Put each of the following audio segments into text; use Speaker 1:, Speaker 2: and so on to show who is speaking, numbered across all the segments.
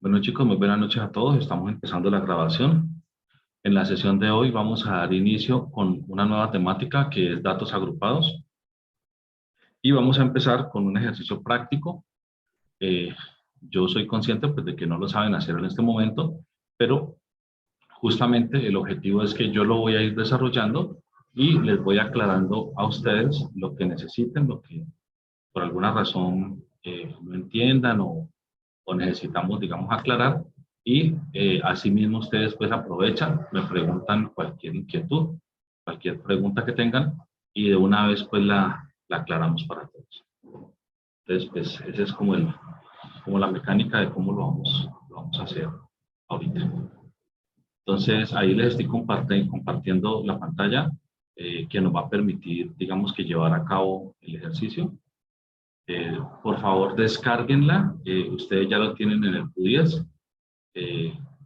Speaker 1: Bueno chicos, muy buenas noches a todos. Estamos empezando la grabación. En la sesión de hoy vamos a dar inicio con una nueva temática que es datos agrupados y vamos a empezar con un ejercicio práctico. Eh, yo soy consciente pues, de que no lo saben hacer en este momento, pero justamente el objetivo es que yo lo voy a ir desarrollando y les voy aclarando a ustedes lo que necesiten, lo que por alguna razón no entiendan o necesitamos, digamos, aclarar. Y asimismo ustedes pues aprovechan, me preguntan cualquier inquietud, cualquier pregunta que tengan y de una vez pues la aclaramos para todos. Entonces pues esa es como la mecánica de cómo lo vamos a hacer ahorita. Entonces ahí les estoy compartiendo la pantalla que nos va a permitir, digamos que llevar a cabo el ejercicio. Por favor, descárguenla. Ustedes ya lo tienen en el Q10.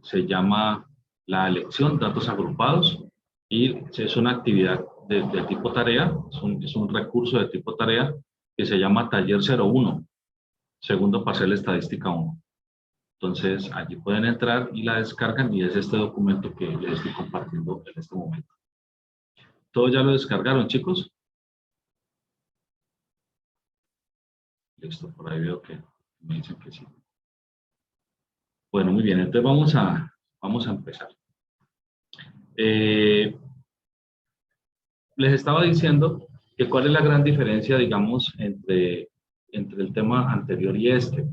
Speaker 1: Se llama la elección datos agrupados y es una actividad de tipo tarea, es un recurso de tipo tarea que se llama Taller 01, segundo parcial estadística 1. Entonces, allí pueden entrar y la descargan y es este documento que les estoy compartiendo en este momento. ¿Todos ya lo descargaron, chicos? Listo, por ahí veo que me dicen que sí. Bueno, muy bien, entonces vamos a empezar. Les estaba diciendo que cuál es la gran diferencia, digamos, entre el tema anterior y este.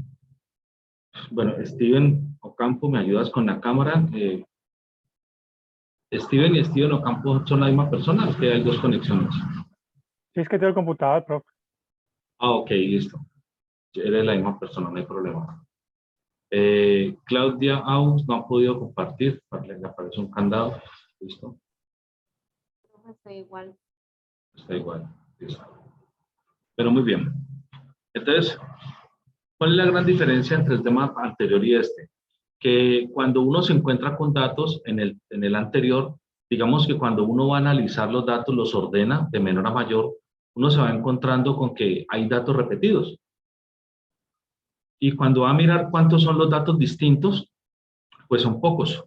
Speaker 1: Bueno, Steven Ocampo, ¿me ayudas con la cámara? ¿Steven y Steven Ocampo son la misma persona o que hay dos conexiones?
Speaker 2: Sí, es que tengo el computador, profe.
Speaker 1: Ah, ok, listo. Eres la misma persona, no hay problema. Claudia Aus no ha podido compartir, le aparece un candado. Listo.
Speaker 3: Está igual.
Speaker 1: Está igual. Listo. Pero muy bien. Entonces, ¿cuál es la gran diferencia entre el tema anterior y este? Que cuando uno se encuentra con datos en el anterior, digamos que cuando uno va a analizar los datos, los ordena de menor a mayor, uno se va encontrando con que hay datos repetidos. Y cuando va a mirar cuántos son los datos distintos, pues son pocos.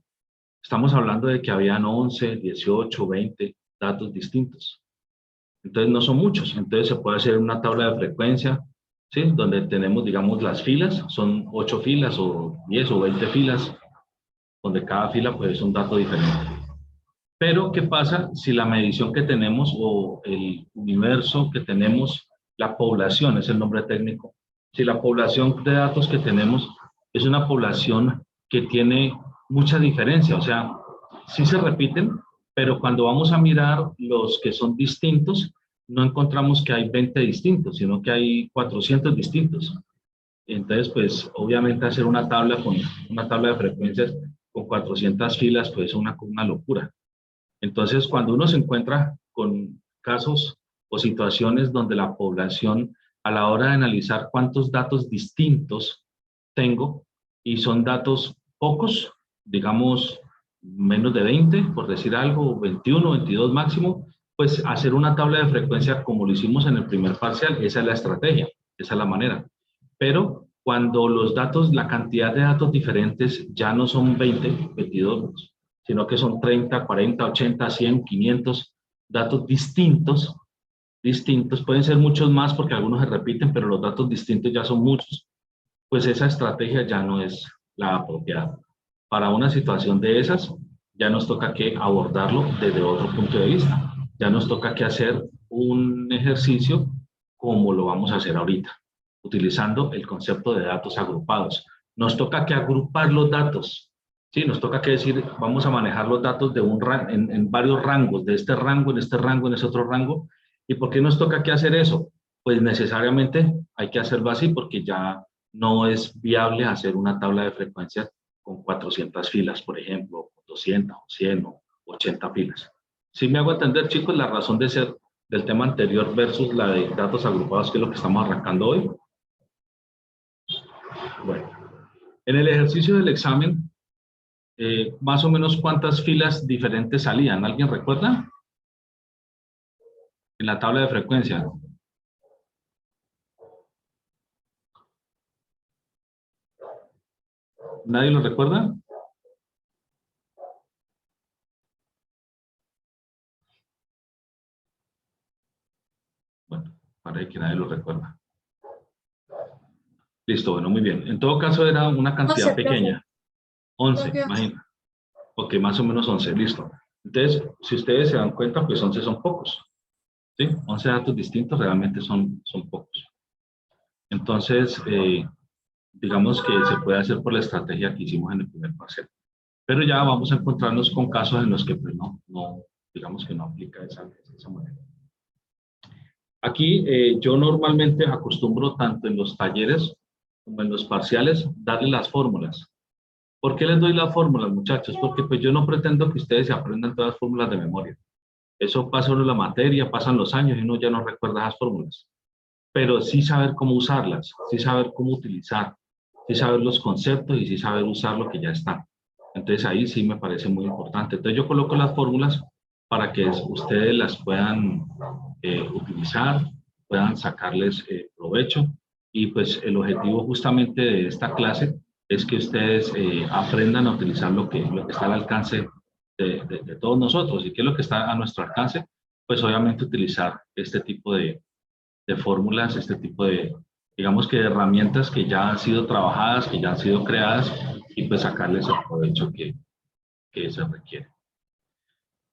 Speaker 1: Estamos hablando de que habían 11, 18, 20 datos distintos. Entonces no son muchos. Entonces se puede hacer una tabla de frecuencia, ¿sí? Donde tenemos, digamos, las filas, son 8 filas o 10 o 20 filas, donde cada fila pues, es un dato diferente. Pero, ¿qué pasa si la medición que tenemos o el universo que tenemos, la población es el nombre técnico, si la población de datos que tenemos es una población que tiene mucha diferencia, o sea, sí se repiten, pero cuando vamos a mirar los que son distintos, no encontramos que hay 20 distintos, sino que hay 400 distintos. Entonces, pues, obviamente hacer una tabla con una tabla de frecuencias con 400 filas, pues es una locura. Entonces, cuando uno se encuentra con casos o situaciones donde la población, a la hora de analizar cuántos datos distintos tengo, y son datos pocos, digamos menos de 20, por decir algo, 21, 22 máximo, pues hacer una tabla de frecuencia como lo hicimos en el primer parcial, esa es la estrategia, esa es la manera. Pero cuando los datos, la cantidad de datos diferentes ya no son 20, 22, sino que son 30, 40, 80, 100, 500 datos distintos, pueden ser muchos más porque algunos se repiten, pero los datos distintos ya son muchos, pues esa estrategia ya no es la apropiada. Para una situación de esas, ya nos toca que abordarlo desde otro punto de vista. Ya nos toca que hacer un ejercicio como lo vamos a hacer ahorita, utilizando el concepto de datos agrupados. Nos toca que agrupar los datos. Sí, nos toca que decir, vamos a manejar los datos de en varios rangos, de este rango, en este rango, en ese otro rango. ¿Y por qué nos toca que hacer eso? Pues necesariamente hay que hacerlo así porque ya no es viable hacer una tabla de frecuencias con 400 filas, por ejemplo, 200, 100 o 80 filas. Si me hago entender, chicos, la razón de ser del tema anterior versus la de datos agrupados, que es lo que estamos arrancando hoy. Bueno, en el ejercicio del examen, más o menos cuántas filas diferentes salían. ¿Alguien recuerda? En la tabla de frecuencia. ¿Nadie lo recuerda? Bueno, parece que nadie lo recuerda. Listo, bueno, muy bien. En todo caso era una cantidad
Speaker 4: 11,
Speaker 1: pequeña. 11,
Speaker 4: Profe, 11.
Speaker 1: imagina. Ok, más o menos 11, listo. Entonces, si ustedes se dan cuenta, pues 11 son pocos. ¿Sí? 11 datos distintos realmente son pocos. Entonces, digamos que se puede hacer por la estrategia que hicimos en el primer parcial. Pero ya vamos a encontrarnos con casos en los que pues, digamos que no aplica esa manera. Aquí yo normalmente acostumbro tanto en los talleres como en los parciales darle las fórmulas. ¿Por qué les doy las fórmulas, muchachos? Porque pues yo no pretendo que ustedes se aprendan todas las fórmulas de memoria. Eso pasa uno en la materia, pasan los años y uno ya no recuerda las fórmulas. Pero sí saber cómo usarlas, sí saber cómo utilizar, sí saber los conceptos y sí saber usar lo que ya está. Entonces ahí sí me parece muy importante. Entonces yo coloco las fórmulas para que ustedes las puedan utilizar, puedan sacarles provecho. Y pues el objetivo justamente de esta clase es que ustedes aprendan a utilizar lo que está al alcance de todos nosotros. ¿Y qué es lo que está a nuestro alcance? Pues obviamente utilizar este tipo de fórmulas, este tipo de, digamos que de herramientas que ya han sido trabajadas, que ya han sido creadas y pues sacarles el provecho que se requiere.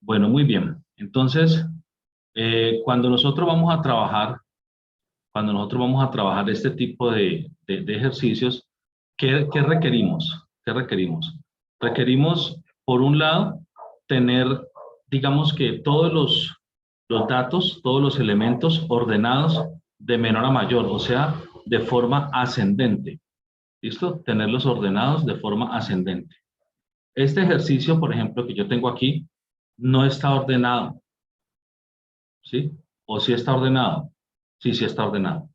Speaker 1: Bueno, muy bien. Entonces, cuando nosotros vamos a trabajar este tipo de ejercicios, ¿qué requerimos? ¿Qué requerimos? Requerimos, por un lado, tener, digamos que todos los datos, todos los elementos ordenados de menor a mayor, o sea, de forma ascendente. ¿Listo? Tenerlos ordenados de forma ascendente. Este ejercicio, por ejemplo, que yo tengo aquí, no está ordenado. ¿Sí? ¿O sí está ordenado? Sí, sí está ordenado.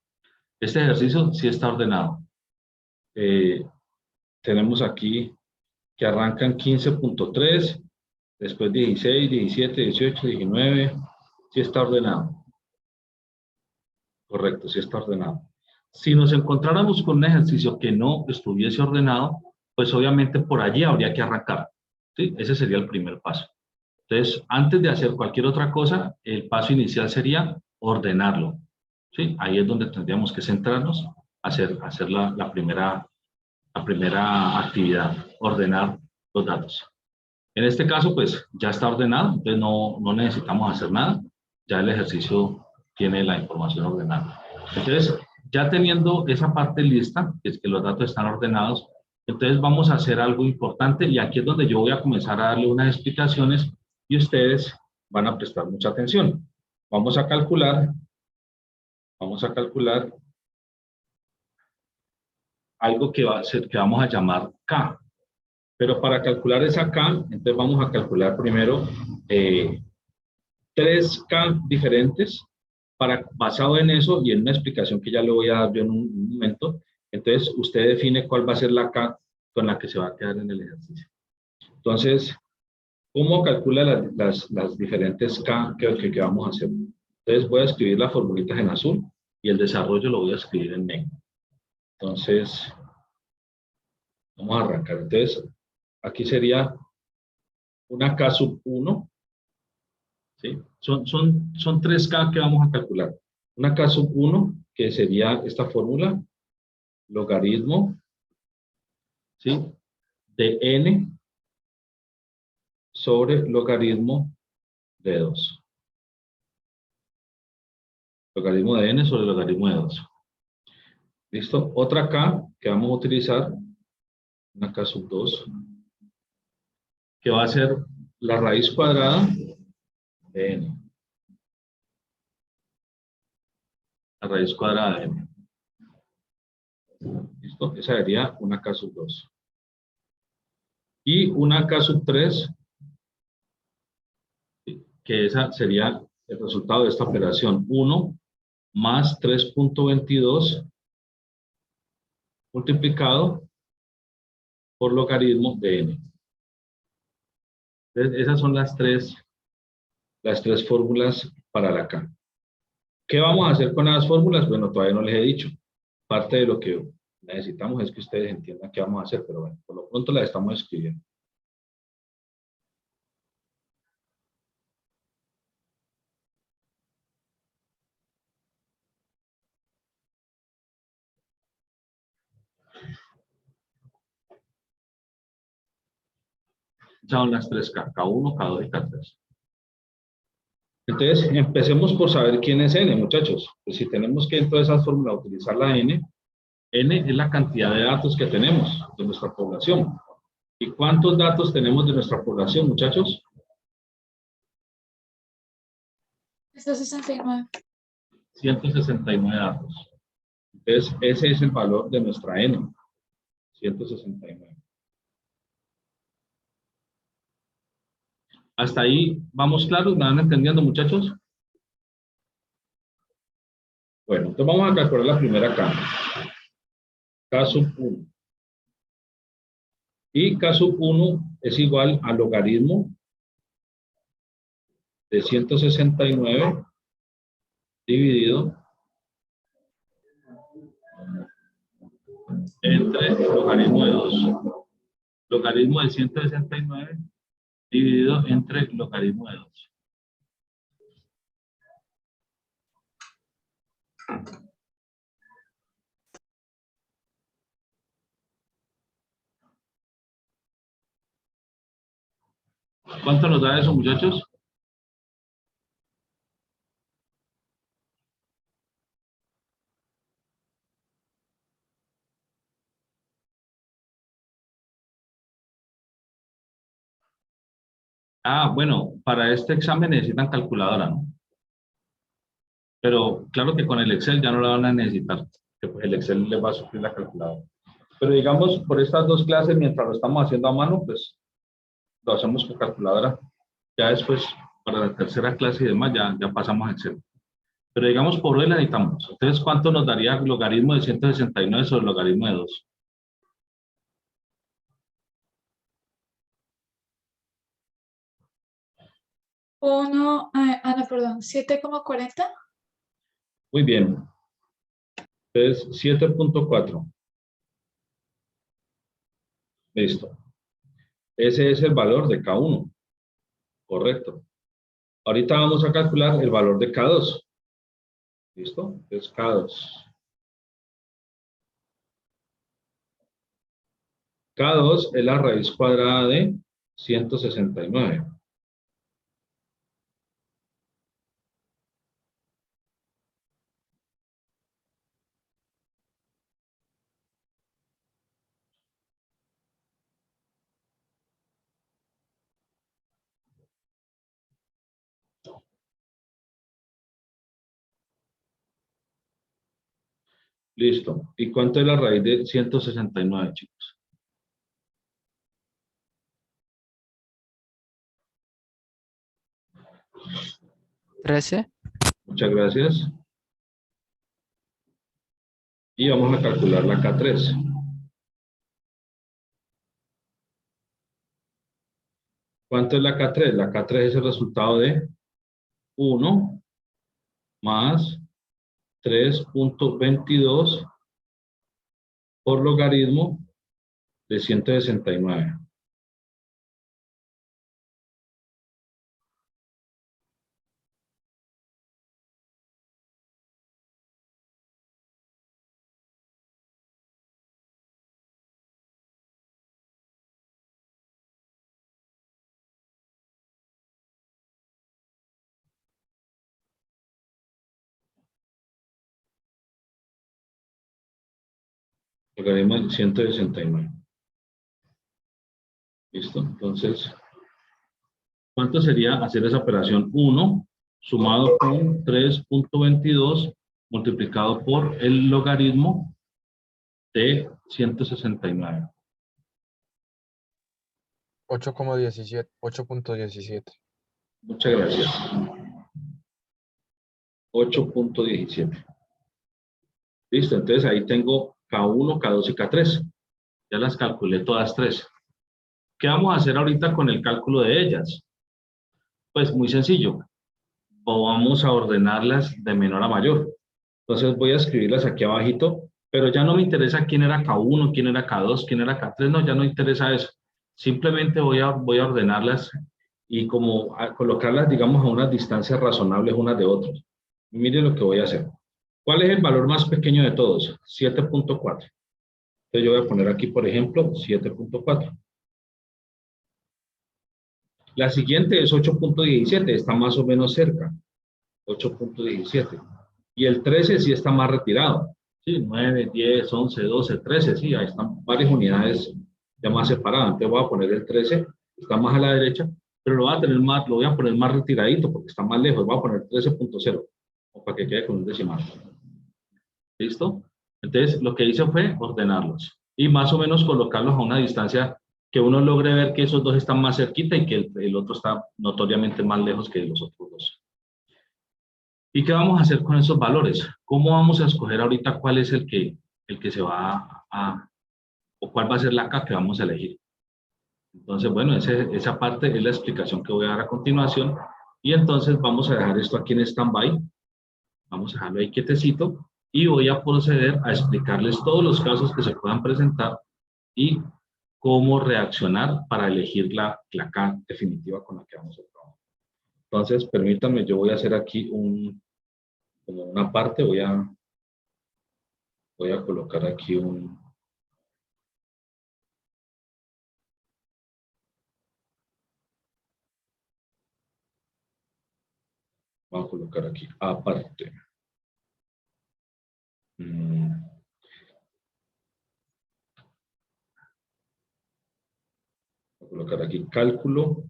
Speaker 1: Este ejercicio sí está ordenado. Tenemos aquí que arrancan 15.3, después 16, 17, 18, 19. Sí está ordenado. Correcto, sí está ordenado. Si nos encontráramos con un ejercicio que no estuviese ordenado, pues obviamente por allí habría que arrancar. ¿Sí? Ese sería el primer paso. Entonces, antes de hacer cualquier otra cosa, el paso inicial sería ordenarlo. ¿Sí? Ahí es donde tendríamos que centrarnos, hacer la primera actividad, ordenar los datos. En este caso, pues ya está ordenado, entonces no necesitamos hacer nada, ya el ejercicio tiene la información ordenada. Entonces, ya teniendo esa parte lista, que es que los datos están ordenados, entonces vamos a hacer algo importante y aquí es donde yo voy a comenzar a darle unas explicaciones y ustedes van a prestar mucha atención. Vamos a calcular algo que vamos a llamar K. Pero para calcular esa K, entonces vamos a calcular primero 3K diferentes, basado en eso y en una explicación que ya le voy a dar yo en un momento. Entonces, usted define cuál va a ser la K con la que se va a quedar en el ejercicio. Entonces, ¿cómo calcula las diferentes K que vamos a hacer? Entonces, voy a escribir las formulitas en azul y el desarrollo lo voy a escribir en negro. Entonces, vamos a arrancar. Entonces, aquí sería una K sub 1. ¿Sí? Son 3K que vamos a calcular. Una K sub 1, que sería esta fórmula, logaritmo, ¿sí?, de n sobre logaritmo de 2. Logaritmo de n sobre logaritmo de 2. ¿Listo? Otra K que vamos a utilizar, una K sub 2, que va a ser la raíz cuadrada de n. La raíz cuadrada de n. ¿Listo? Esa sería una K sub 2. Y una K sub 3, que esa sería el resultado de esta operación. 1 más 3.22 multiplicado por logaritmo de n. Entonces, esas son las tres fórmulas para la K. ¿Qué vamos a hacer con las fórmulas? Bueno, todavía no les he dicho. Parte de lo que necesitamos es que ustedes entiendan qué vamos a hacer, pero bueno, por lo pronto la estamos escribiendo. Ya son las 3K, K1, K2 y K3. Entonces, empecemos por saber quién es N, muchachos. Pues si tenemos que en todas esas fórmulas utilizar la N es la cantidad de datos que tenemos de nuestra población. ¿Y cuántos datos tenemos de nuestra población, muchachos?
Speaker 4: 169.
Speaker 1: 169 datos. Entonces, ese es el valor de nuestra N, 169. ¿Hasta ahí vamos claros? ¿Me van entendiendo, muchachos? Bueno, entonces vamos a calcular la primera K. K sub 1. Y K sub 1 es igual al logaritmo de 169 dividido entre logaritmo de 2. Logaritmo de 169 dividido entre logaritmo de 2. ¿Cuánto nos da eso, muchachos? Ah, bueno, para este examen necesitan calculadora, ¿no? Pero claro que con el Excel ya no la van a necesitar, que pues el Excel les va a suplir la calculadora. Pero digamos, por estas dos clases, mientras lo estamos haciendo a mano, pues lo hacemos con calculadora. Ya después, para la tercera clase y demás, ya pasamos a Excel. Pero digamos, por hoy la necesitamos. Entonces, ¿cuánto nos daría el logaritmo de 169 sobre el logaritmo de 2?
Speaker 4: No, perdón, 7,40.
Speaker 1: Muy bien. Entonces, 7.4. Listo. Ese es el valor de K1. Correcto. Ahorita vamos a calcular el valor de K2. ¿Listo? Entonces, K2. K2 es la raíz cuadrada de 169. Listo. ¿Y cuánto es la raíz de 169, chicos?
Speaker 5: ¿13?
Speaker 1: Muchas gracias. Y vamos a calcular la K3. ¿Cuánto es la K3? La K3 es el resultado de 1 más 3.22 por logaritmo de 169. Logaritmo de 169. ¿Listo? Entonces, ¿cuánto sería hacer esa operación? 1 sumado con 3.22 multiplicado por el logaritmo de 169.
Speaker 5: 8,17.
Speaker 1: Muchas gracias. 8.17. Listo, entonces ahí tengo K1, K2 y K3. Ya las calculé todas tres. ¿Qué vamos a hacer ahorita con el cálculo de ellas? Pues muy sencillo. Vamos a ordenarlas de menor a mayor. Entonces voy a escribirlas aquí abajito Pero ya no me interesa quién era K1, quién era K2, quién era K3, no, ya no interesa eso. Simplemente voy a ordenarlas y como a colocarlas, digamos, a unas distancias razonables unas de otras. Mire lo que voy a hacer. ¿Cuál es el valor más pequeño de todos? 7.4. Entonces yo voy a poner aquí, por ejemplo, 7.4. La siguiente es 8.17, está más o menos cerca. 8.17. Y el 13 sí está más retirado. Sí, 9, 10, 11, 12, 13, sí, ahí están varias unidades ya más separadas. Entonces voy a poner el 13, está más a la derecha, pero lo voy a poner más retiradito porque está más lejos. Voy a poner 13.0, o para que quede con un decimal. ¿Listo? Entonces lo que hice fue ordenarlos y más o menos colocarlos a una distancia que uno logre ver que esos dos están más cerquita y que el otro está notoriamente más lejos que los otros dos. ¿Y qué vamos a hacer con esos valores? ¿Cómo vamos a escoger ahorita cuál es el que se va o cuál va a ser la K que vamos a elegir? Entonces, bueno, esa parte es la explicación que voy a dar a continuación. Y entonces vamos a dejar esto aquí en stand-by. Vamos a dejarlo ahí quietecito y voy a proceder a explicarles todos los casos que se puedan presentar y cómo reaccionar para elegir la K definitiva con la que vamos a trabajar. Entonces, permítanme, yo voy a hacer aquí como una parte, voy a colocar aquí voy a colocar aquí aparte. Voy a colocar aquí cálculo.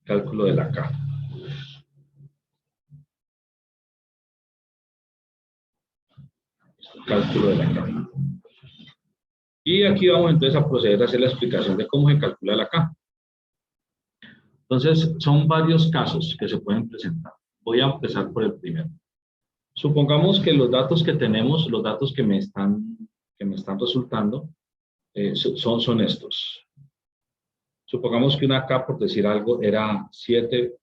Speaker 1: Cálculo de la K. Cálculo de la K. Y aquí vamos entonces a proceder a hacer la explicación de cómo se calcula la K. Entonces, son varios casos que se pueden presentar. Voy a empezar por el primero. Supongamos que los datos que tenemos, los datos que me están resultando, son estos. Supongamos que una K, por decir algo, era 7.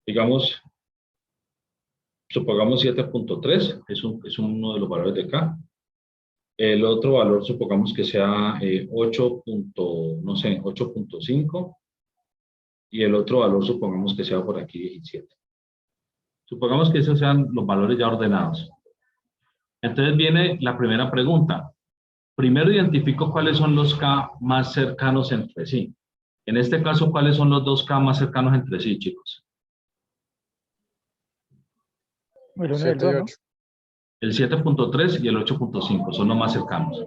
Speaker 1: Digamos, supongamos 7.3, es uno de los valores de K. El otro valor, supongamos que sea 8.5. Y el otro valor, supongamos que sea por aquí 17. Supongamos que esos sean los valores ya ordenados. Entonces viene la primera pregunta. Primero identifico cuáles son los K más cercanos entre sí. En este caso, ¿cuáles son los dos K más cercanos entre sí, chicos?
Speaker 2: El 1 y el
Speaker 5: 7 y
Speaker 2: 2, ¿no?
Speaker 5: 8.
Speaker 1: El 7.3 y el 8.5 son los más cercanos.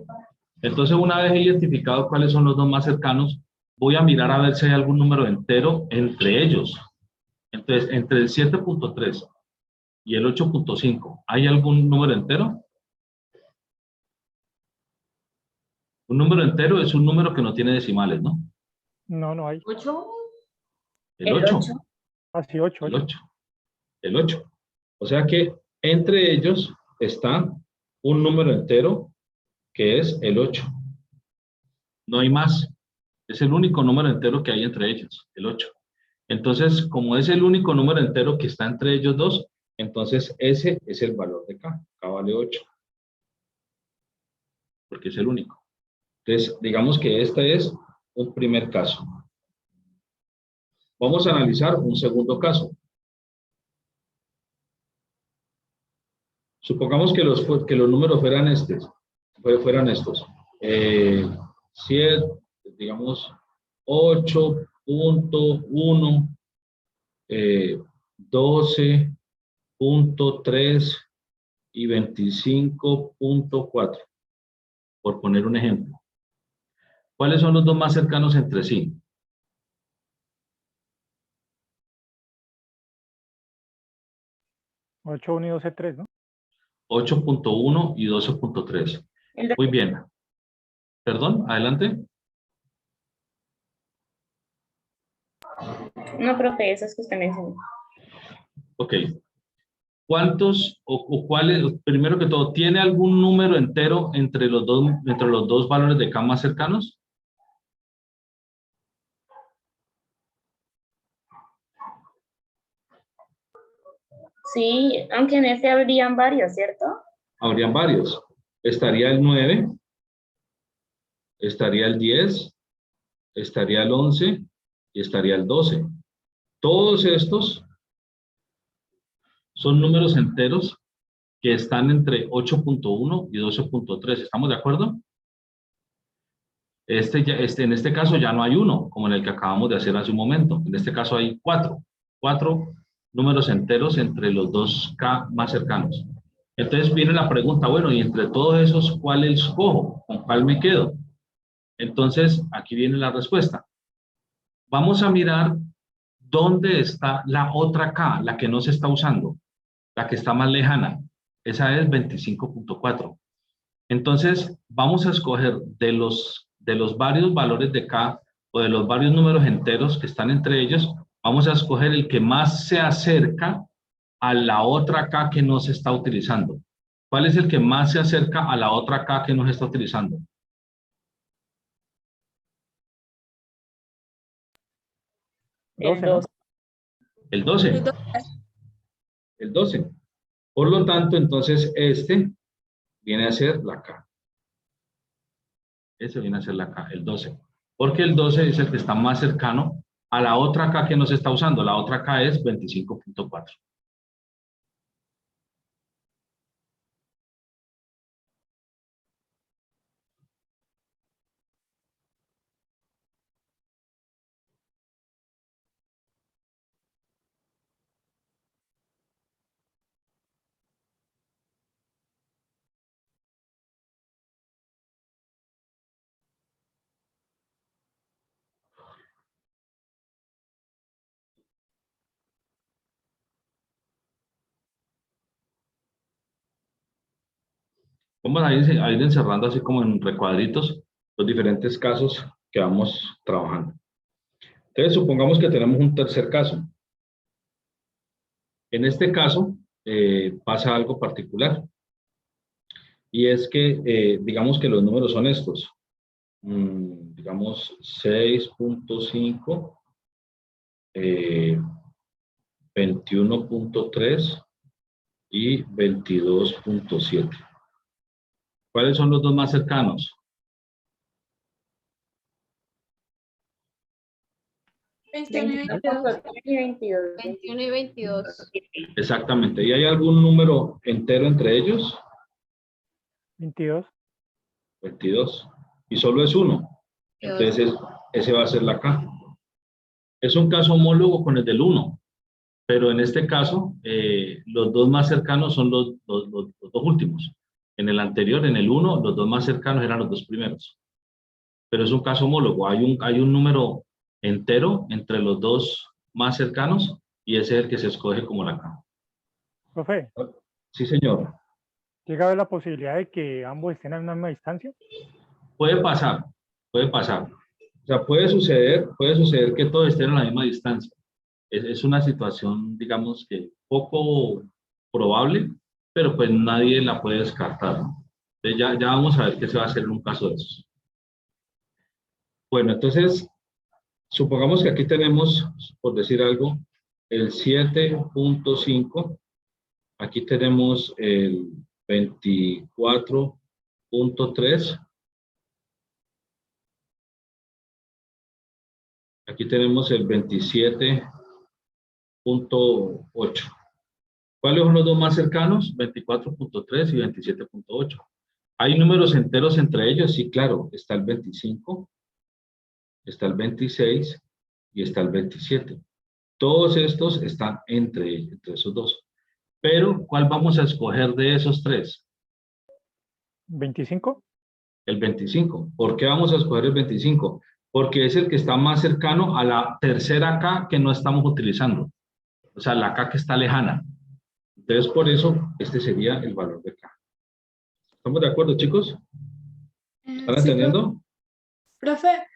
Speaker 1: Entonces, una vez identificado cuáles son los dos más cercanos, voy a mirar a ver si hay algún número entero entre ellos. Entonces, entre el 7.3 y el 8.5, ¿hay algún número entero? Un número entero es un número que no tiene decimales, ¿no?
Speaker 2: No, no hay.
Speaker 3: 8.
Speaker 1: El 8.
Speaker 2: Así, 8,
Speaker 1: El
Speaker 2: 8.
Speaker 1: 8. El 8. O sea que entre ellos está un número entero que es el 8. No hay más. Es el único número entero que hay entre ellos, el 8. Entonces, como es el único número entero que está entre ellos dos, entonces ese es el valor de K. K vale 8. Porque es el único. Entonces, digamos que este es un primer caso. Vamos a analizar un segundo caso. Supongamos que los números fueran estos. 7, digamos 8.1, 12.3 y 25.4, por poner un ejemplo. ¿Cuáles son los dos más cercanos entre sí?
Speaker 2: 8, 1 y 12, 3, ¿no?
Speaker 1: 8.1 y 12.3. Muy bien. Perdón, adelante.
Speaker 3: No, profe, esas que usted mencionó.
Speaker 1: Ok. ¿cuántos o cuáles, primero que todo, tiene algún número entero entre los dos valores de K más cercanos?
Speaker 6: Sí, aunque en este habrían varios, ¿cierto?
Speaker 1: Habrían varios. Estaría el 9, estaría el 10, estaría el 11 y estaría el 12. Todos estos son números enteros que están entre 8.1 y 12.3. ¿Estamos de acuerdo? En este caso ya no hay uno, como en el que acabamos de hacer hace un momento. En este caso hay cuatro números enteros entre los dos K más cercanos. Entonces viene la pregunta, bueno, y entre todos esos, ¿cuál escojo? ¿Con cuál me quedo? Entonces, aquí viene la respuesta. Vamos a mirar dónde está la otra K, la que no se está usando, la que está más lejana. Esa es 25.4. Entonces, vamos a escoger de los varios valores de K o de los varios números enteros que están entre ellos, vamos a escoger el que más se acerca a la otra K que no se está utilizando. ¿Cuál es el que más se acerca a la otra K que no se está utilizando?
Speaker 6: El
Speaker 2: 12, ¿no?
Speaker 6: 2.
Speaker 1: El 12.
Speaker 4: El 12.
Speaker 1: El 12. Por lo tanto, entonces, este viene a ser la K. Ese viene a ser la K, el 12. Porque el 12 es el que está más cercano a la otra K que no se está usando. La otra K es 25.4. Vamos a ir encerrando así como en recuadritos los diferentes casos que vamos trabajando. Entonces, supongamos que tenemos un tercer caso. En este caso, pasa algo particular. Y es que, digamos que los números son estos. Digamos 6.5, 21.3 y 22.7. ¿Cuáles son los dos más cercanos?
Speaker 4: 21 y
Speaker 6: 22
Speaker 4: 22.
Speaker 6: y 22.
Speaker 3: 21 y 22.
Speaker 1: Exactamente. ¿Y hay algún número entero entre ellos?
Speaker 2: 22.
Speaker 1: 22. Y solo es uno. Entonces, ese va a ser la K. Es un caso homólogo con el del 1, pero en este caso, los dos más cercanos son los dos últimos. En el anterior, en el 1, los dos más cercanos eran los dos primeros. Pero es un caso homólogo. Hay un número entero entre los dos más cercanos y ese es el que se escoge como la K.
Speaker 2: Profe,
Speaker 1: Sí, señor.
Speaker 2: ¿llega a haber la posibilidad de que ambos estén a la misma distancia?
Speaker 1: Puede pasar, puede pasar. O sea, puede suceder que todos estén a la misma distancia. Es una situación, digamos que poco probable, pero pues nadie la puede descartar, ¿no? Entonces ya vamos a ver qué se va a hacer en un caso de esos. Bueno, entonces, supongamos que aquí tenemos, por decir algo, el 7.5, aquí tenemos el 24.3, aquí tenemos el 27.8. ¿Cuáles son los dos más cercanos? 24.3 y 27.8. ¿Hay números enteros entre ellos? Sí, claro. Está el 25, está el 26 y está el 27. Todos estos están entre esos dos. Pero, ¿cuál vamos a escoger de esos tres?
Speaker 2: 25.
Speaker 1: El 25. ¿Por qué vamos a escoger el 25? Porque es el que está más cercano a la tercera K que no estamos utilizando. O sea, la K que está lejana. Entonces, por eso, este sería el valor de K. ¿Estamos de acuerdo, chicos? ¿Están
Speaker 4: Sí,
Speaker 1: entendiendo?
Speaker 4: profe,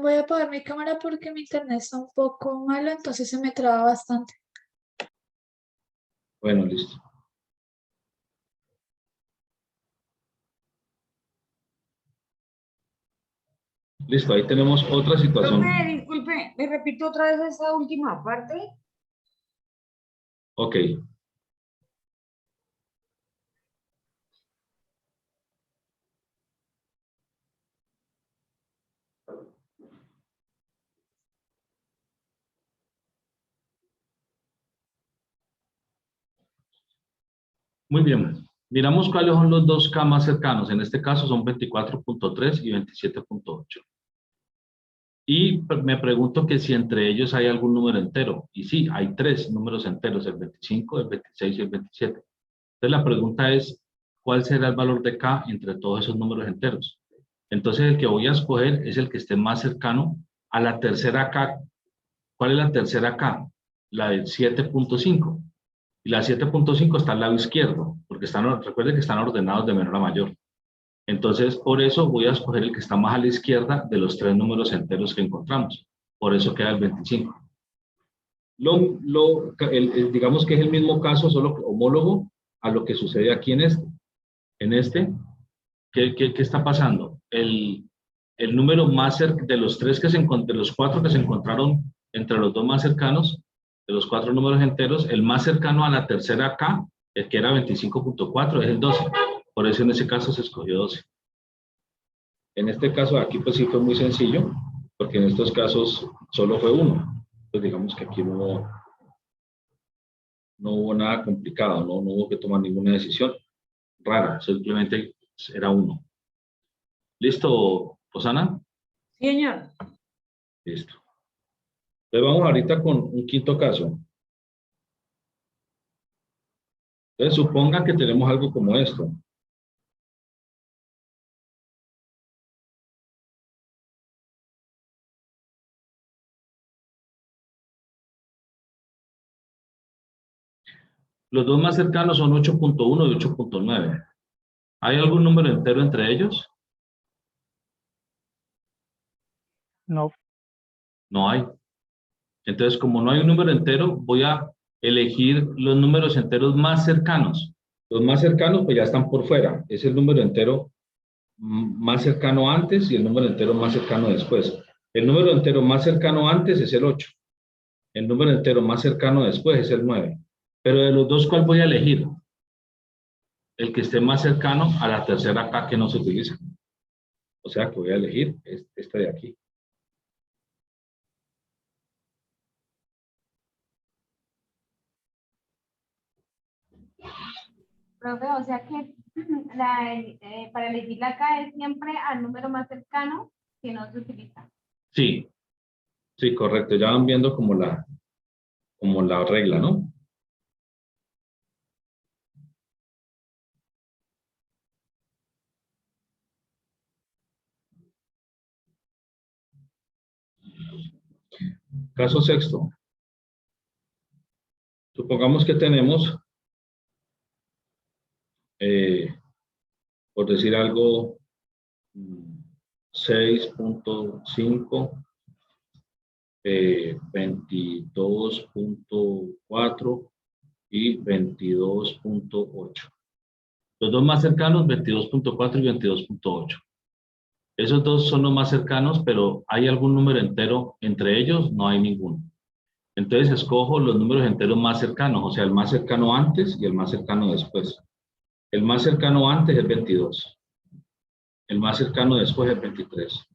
Speaker 4: voy a apagar mi cámara porque mi internet está un poco malo, entonces se me traba bastante.
Speaker 1: Bueno, listo. Listo, ahí tenemos otra situación.
Speaker 7: Profe, disculpe, ¿me repito otra vez esa última parte?
Speaker 1: Ok. Muy bien. Miramos cuáles son los dos K más cercanos. En este caso son 24.3 y 27.8. Y me pregunto que si entre ellos hay algún número entero. Y sí, hay tres números enteros, el 25, el 26 y el 27. Entonces la pregunta es, ¿cuál será el valor de K entre todos esos números enteros? Entonces el que voy a escoger es el que esté más cercano a la tercera K. ¿Cuál es la tercera K? La del 7.5. Y la 7.5 está al lado izquierdo, porque recuerden que están ordenados de menor a mayor. Entonces, por eso voy a escoger el que está más a la izquierda de los tres números enteros que encontramos. Por eso queda el 25. Digamos que es el mismo caso, solo homólogo a lo que sucede aquí en este. En este, ¿qué está pasando? El número más cerca de los de los cuatro que se encontraron entre los dos más cercanos, de los cuatro números enteros, el más cercano a la tercera K, el que era 25.4, es el 12. Por eso en ese caso se escogió 12. En este caso aquí pues sí fue muy sencillo, porque en estos casos solo fue uno. Pues digamos que aquí no hubo nada complicado, no hubo que tomar ninguna decisión rara, simplemente era uno. ¿Listo, Rosana?
Speaker 7: Sí, señor.
Speaker 1: Listo. Entonces vamos ahorita con un quinto caso. Entonces supongan que tenemos algo como esto. Los dos más cercanos son 8.1 y 8.9. ¿Hay algún número entero entre ellos?
Speaker 2: No,
Speaker 1: No hay. Entonces, como no hay un número entero, voy a elegir los números enteros más cercanos. Los más cercanos pues ya están por fuera. Es el número entero más cercano antes y el número entero más cercano después. El número entero más cercano antes es el 8. El número entero más cercano después es el 9. Pero de los dos, ¿cuál voy a elegir? El que esté más cercano a la tercera K que no se utiliza. O sea que voy a elegir esta de aquí.
Speaker 3: Profe, o sea que para elegir la K es siempre al número más cercano que no se utiliza.
Speaker 1: Sí, sí, correcto. Ya van viendo como la regla, ¿no? Caso sexto. Supongamos que tenemos, por decir algo, 6.5, 22.4 y 22.8. Los dos más cercanos, 22.4 y 22.8. Esos dos son los más cercanos, pero ¿hay algún número entero entre ellos? No hay ninguno. Entonces escojo los números enteros más cercanos, o sea, el más cercano antes y el más cercano después. El más cercano antes es 22. El más cercano después es 23.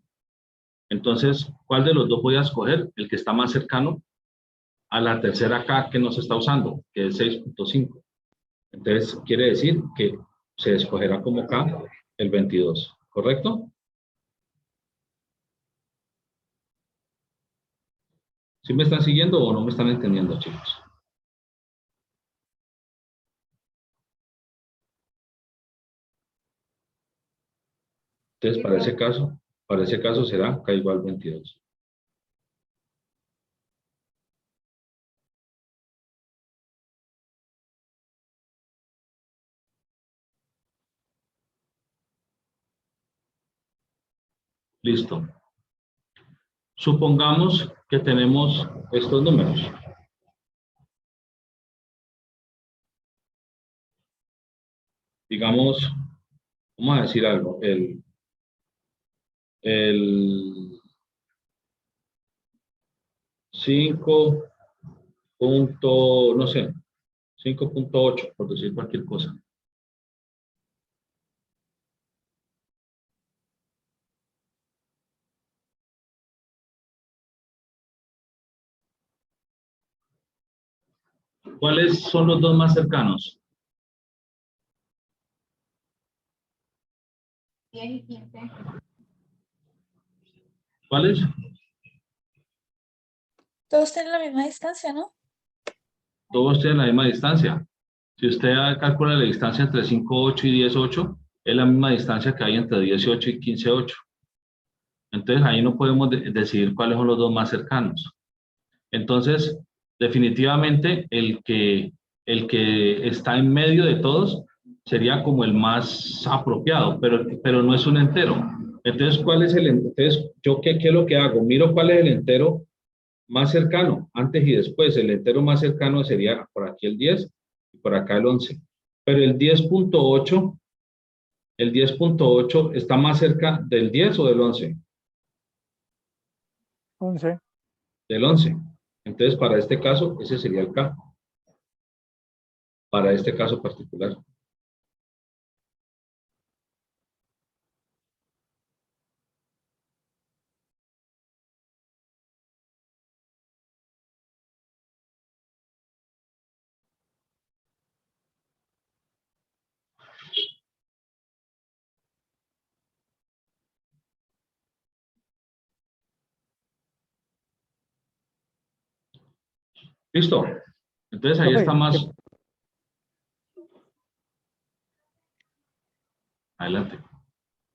Speaker 1: Entonces, ¿cuál de los dos voy a escoger? El que está más cercano a la tercera K que no se está usando, que es 6.5. Entonces, quiere decir que se escogerá como K el 22, ¿correcto? ¿Sí me están siguiendo o no me están entendiendo, chicos? Entonces, para ese caso será K igual 22. Listo. Supongamos que tenemos estos números. digamos, vamos a decir algo, el 5 punto, no sé, 5.8, por decir cualquier cosa. ¿Cuáles son los dos más cercanos?
Speaker 3: 10 y 15.
Speaker 1: ¿Cuáles?
Speaker 4: Todos tienen la misma distancia, ¿no?
Speaker 1: Todos tienen la misma distancia. Si usted calcula la distancia entre 5,8 y 10,8, es la misma distancia que hay entre 18 y 15,8. Entonces ahí no podemos decidir cuáles son los dos más cercanos. Entonces, definitivamente el que está en medio de todos sería como el más apropiado, pero no es un entero. Entonces, ¿cuál es el entero? Entonces, ¿yo qué es lo que hago? Miro cuál es el entero más cercano, antes y después. El entero más cercano sería por aquí el 10 y por acá el 11. Pero el 10.8 está más cerca del 10 o del 11.
Speaker 2: 11.
Speaker 1: Del 11. Entonces, para este caso, ese sería el K. Para este caso particular. ¿Listo? Entonces, ahí
Speaker 2: Profe,
Speaker 1: está más. Adelante.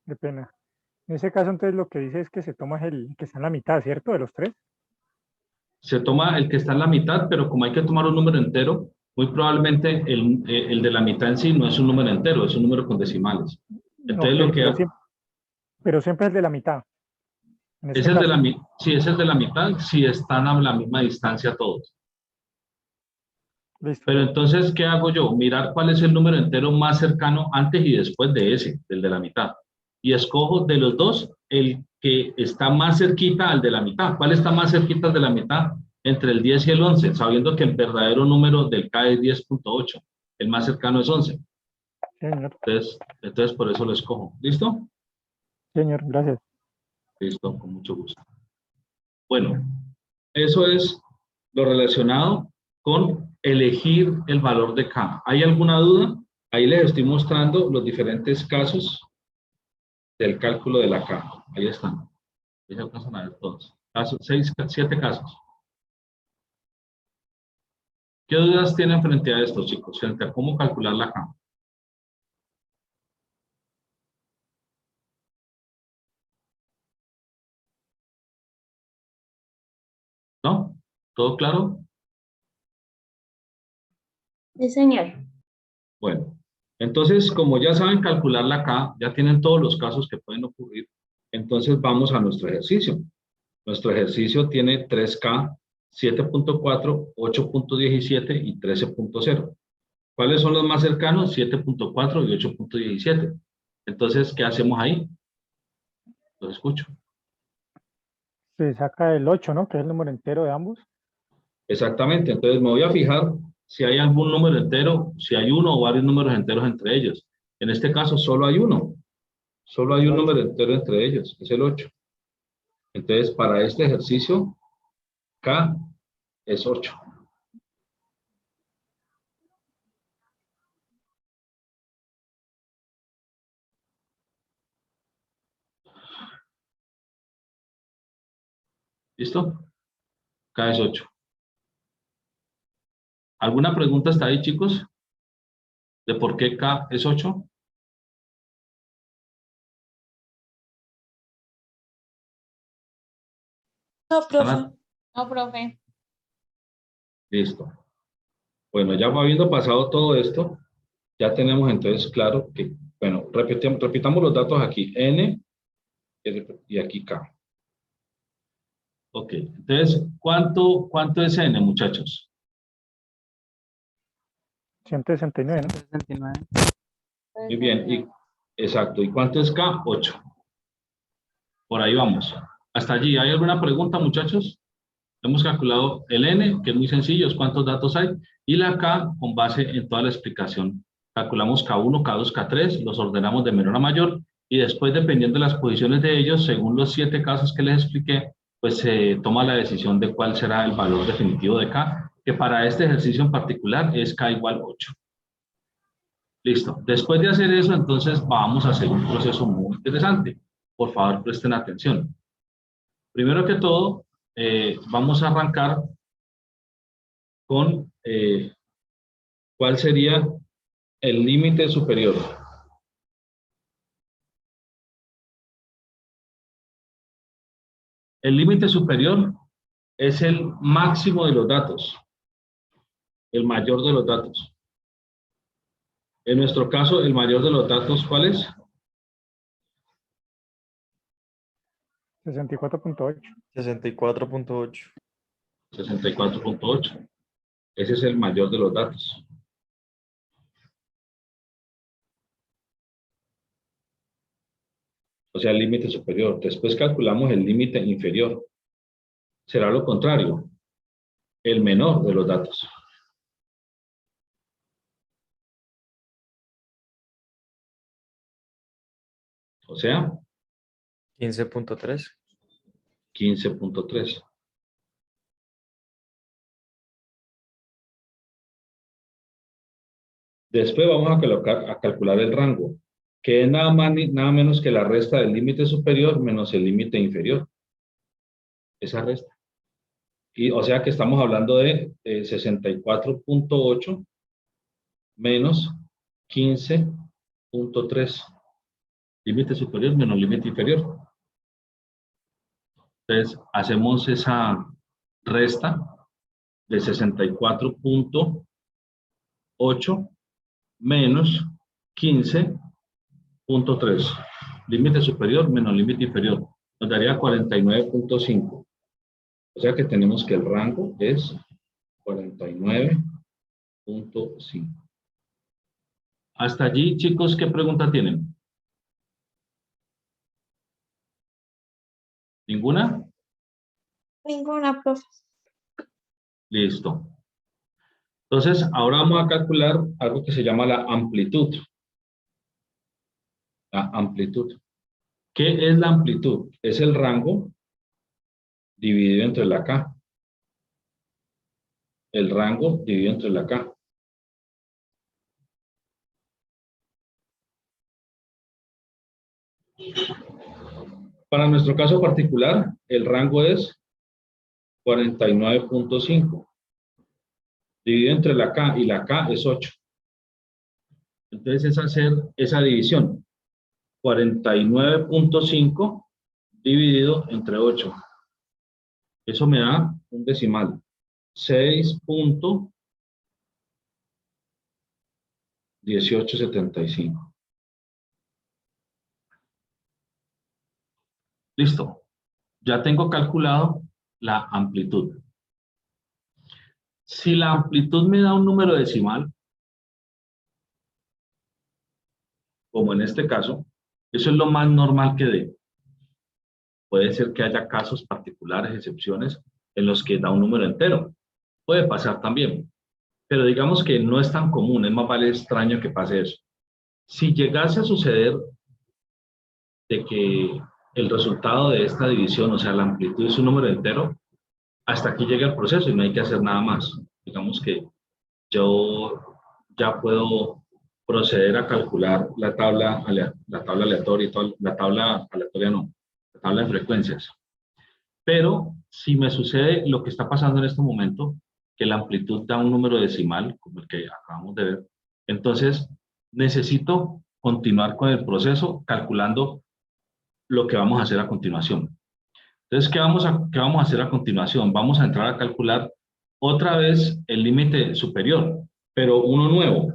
Speaker 2: qué pena. En ese caso, entonces, lo que dice es que se toma el que está en la mitad, ¿cierto? De los tres.
Speaker 1: Se toma el que está en la mitad, pero como hay que tomar un número entero, muy probablemente el de la mitad en sí no es un número entero, es un número con decimales. Entonces,
Speaker 2: Ok,
Speaker 1: lo que
Speaker 2: pero siempre es de la mitad. En
Speaker 1: es
Speaker 2: este
Speaker 1: el de
Speaker 2: caso.
Speaker 1: si es el de la mitad, si están a la misma distancia todos.
Speaker 2: Listo.
Speaker 1: Pero entonces, ¿qué hago yo? Mirar cuál es el número entero más cercano antes y después de ese, del de la mitad. Y escojo de los dos el que está más cerquita al de la mitad. ¿Cuál está más cerquita al de la mitad? Entre el 10 y el 11, sabiendo que el verdadero número del K es 10.8. El más cercano es 11.
Speaker 2: Señor,
Speaker 1: Entonces, por eso lo escojo. ¿Listo?
Speaker 2: señor, gracias.
Speaker 1: Listo, con mucho gusto. Bueno, eso es lo relacionado con elegir el valor de K. ¿Hay alguna duda? Ahí les estoy mostrando los diferentes casos del cálculo de la K. Ahí están. Ahí se alcanzan a ver todos. 7 casos. ¿Qué dudas tienen frente a esto, chicos? Frente a cómo calcular la K. ¿No? ¿Todo claro?
Speaker 6: Sí, señor.
Speaker 1: Bueno, entonces, como ya saben calcular la K, ya tienen todos los casos que pueden ocurrir, entonces vamos a nuestro ejercicio. Nuestro ejercicio tiene 3K, 7.4, 8.17 y 13.0. ¿Cuáles son los más cercanos? 7.4 y 8.17. Entonces, ¿qué hacemos ahí? Los escucho.
Speaker 2: Se saca el 8, ¿no? Que es el número entero de ambos.
Speaker 1: Exactamente. Entonces, me voy a fijar si hay algún número entero, si hay uno o varios números enteros entre ellos. En este caso, solo hay uno. Solo hay un número entero entre ellos, es el 8. Entonces, para este ejercicio, K es 8. ¿Listo? K es 8. ¿Alguna pregunta hasta ahí, chicos? ¿De por qué K es 8?
Speaker 4: No, profe.
Speaker 3: No, profe.
Speaker 1: Listo. Bueno, ya habiendo pasado todo esto, ya tenemos entonces claro que, bueno, repitamos los datos aquí, N y aquí K. Ok, entonces, ¿cuánto es N, muchachos?
Speaker 2: 169, ¿no?
Speaker 5: 169.
Speaker 1: Muy bien, exacto. ¿Y cuánto es K? 8. Por ahí vamos. Hasta allí, ¿hay alguna pregunta, muchachos? Hemos calculado el N, que es muy sencillo, es cuántos datos hay, y la K con base en toda la explicación. Calculamos K1, K2, K3, los ordenamos de menor a mayor, y después, dependiendo de las posiciones de ellos, según los 7 casos que les expliqué, pues se toma la decisión de cuál será el valor definitivo de K, que para este ejercicio en particular es K igual 8. Listo. Después de hacer eso, entonces vamos a hacer un proceso muy interesante. Por favor, presten atención. Primero que todo, vamos a arrancar con cuál sería el límite superior. El límite superior es el máximo de los datos, el mayor de los datos. En nuestro caso, el mayor de los datos, ¿cuál es?
Speaker 2: 64.8.
Speaker 5: 64.8.
Speaker 1: 64.8. Ese es el mayor de los datos. O sea, el límite superior. Después calculamos el límite inferior. Será lo contrario, el menor de los datos. O sea,
Speaker 5: 15.3.
Speaker 1: 15.3. Después vamos a calcular el rango, que es nada más ni nada menos que la resta del límite superior menos el límite inferior. Esa resta. Y, o sea que estamos hablando de 64.8 menos 15.3. Límite superior menos límite inferior. Entonces, hacemos esa resta de 64.8 menos 15.3. Límite superior menos límite inferior. Nos daría 49.5. O sea que tenemos que el rango es 49.5. Hasta allí, chicos, ¿qué pregunta tienen? ¿Ninguna?
Speaker 4: Ninguna, profe.
Speaker 1: Listo. Entonces, ahora vamos a calcular algo que se llama la amplitud. La amplitud. ¿Qué es la amplitud? Es el rango dividido entre la K. El rango dividido entre la K. Para nuestro caso particular, el rango es 49.5. Dividido entre la K y la K es 8. Entonces es hacer esa división. 49.5 dividido entre 8. Eso me da un decimal. 6.1875. Listo. Ya tengo calculado la amplitud. Si la amplitud me da un número decimal, como en este caso, eso es lo más normal que dé. Puede ser que haya casos particulares, excepciones, en los que da un número entero. Puede pasar también. Pero digamos que no es tan común, es más vale extraño que pase eso. Si llegase a suceder de que el resultado de esta división, o sea, la amplitud es un número entero, hasta aquí llega el proceso y no hay que hacer nada más. Digamos que yo ya puedo proceder a calcular la tabla aleatoria y la tabla aleatoria no, la tabla de frecuencias. Pero si me sucede lo que está pasando en este momento, que la amplitud da un número decimal, como el que acabamos de ver, entonces necesito continuar con el proceso calculando lo que vamos a hacer a continuación. Entonces, ¿qué vamos a hacer a continuación? Vamos a entrar a calcular otra vez el límite superior, pero uno nuevo.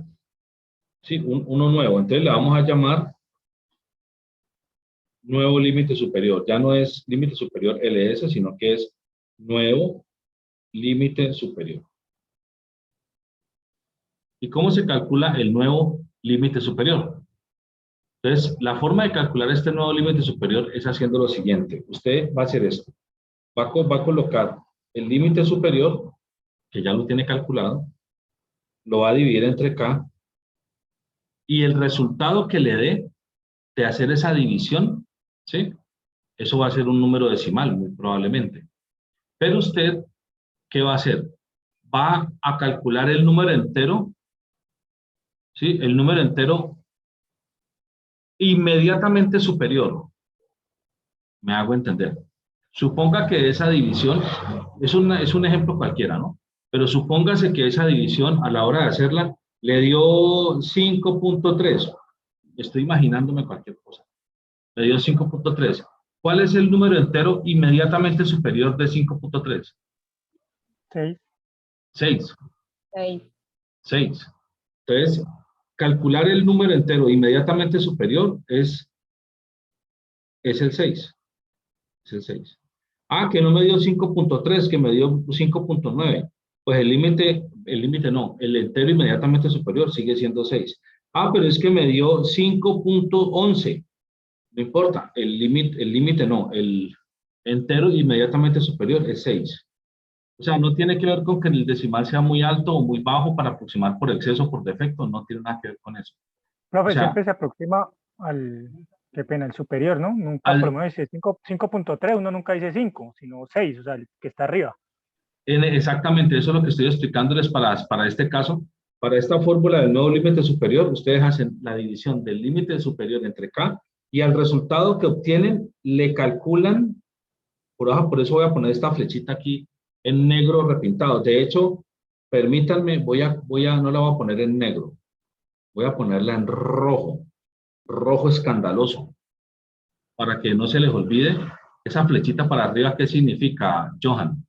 Speaker 1: Sí, uno nuevo. Entonces le vamos a llamar nuevo límite superior. Ya no es límite superior LS, sino que es nuevo límite superior. ¿Y cómo se calcula el nuevo límite superior? Entonces, la forma de calcular este nuevo límite superior es haciendo lo siguiente. Usted va a hacer esto. Va a colocar el límite superior, que ya lo tiene calculado, lo va a dividir entre K, y el resultado que le dé de hacer esa división, ¿sí? Eso va a ser un número decimal, muy probablemente. Pero usted, ¿qué va a hacer? Va a calcular el número entero, ¿sí? El número entero inmediatamente superior. Me hago entender. Suponga que esa división, es un ejemplo cualquiera, ¿no? Pero supóngase que esa división, a la hora de hacerla, le dio 5.3. Estoy imaginándome cualquier cosa. Le dio 5.3. ¿Cuál es el número entero inmediatamente superior de 5.3?
Speaker 2: 6.
Speaker 1: 6.
Speaker 3: 6.
Speaker 1: 6. Entonces, calcular el número entero inmediatamente superior es el 6. Es el 6. Ah, que no me dio 5.3, que me dio 5.9. Pues el límite no, el entero inmediatamente superior sigue siendo 6. Ah, pero es que me dio 5.11. No importa, el límite no, el entero inmediatamente superior es 6. O sea, no tiene que ver con que el decimal sea muy alto o muy bajo para aproximar por exceso o por defecto, no tiene nada que ver con eso.
Speaker 2: Profe,
Speaker 1: O sea,
Speaker 2: siempre se aproxima al, qué pena, el superior, ¿no? Nunca, por lo
Speaker 1: al,
Speaker 2: menos dice 5.3, uno nunca dice 5, sino 6, o sea, el que está arriba.
Speaker 1: exactamente, eso es lo que estoy explicándoles para este caso. Para esta fórmula del nuevo límite superior, ustedes hacen la división del límite superior entre K y al resultado que obtienen le calculan, por eso voy a poner esta flechita aquí en negro repintado. De hecho, permítanme, no la voy a poner en negro, voy a ponerla en rojo, rojo escandaloso, para que no se les olvide esa flechita para arriba, ¿qué significa, Johan?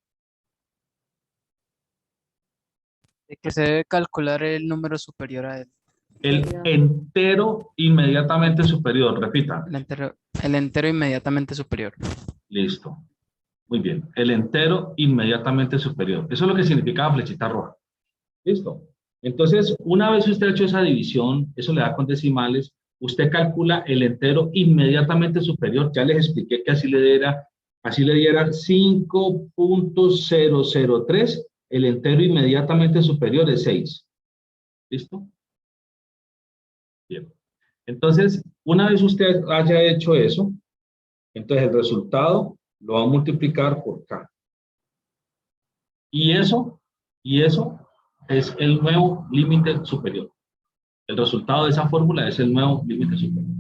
Speaker 8: De que se debe calcular el número superior a él.
Speaker 1: El entero inmediatamente superior, repita.
Speaker 8: El entero inmediatamente superior.
Speaker 1: Listo. Muy bien. El entero inmediatamente superior. Eso es lo que significa la flechita roja. Listo. Entonces, una vez usted ha hecho esa división, eso le da con decimales, usted calcula el entero inmediatamente superior. Ya les expliqué que así le diera 5.003. El entero inmediatamente superior es 6. ¿Listo? Bien. Entonces, una vez usted haya hecho eso, entonces el resultado lo va a multiplicar por K. Y eso es el nuevo límite superior. El resultado de esa fórmula es el nuevo límite superior.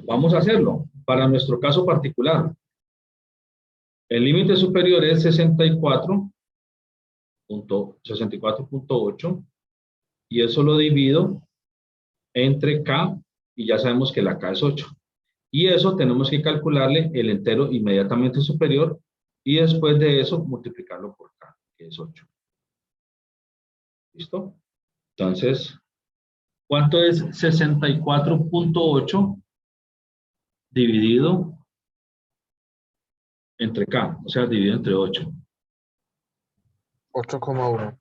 Speaker 1: Vamos a hacerlo. Para nuestro caso particular, el límite superior es 64.8 y eso lo divido entre K y ya sabemos que la K es 8. Y eso tenemos que calcularle el entero inmediatamente superior y después de eso multiplicarlo por K, que es 8. ¿Listo? Entonces, ¿cuánto es 64.8 dividido entre K? O sea, dividido entre 8.
Speaker 5: 8,1.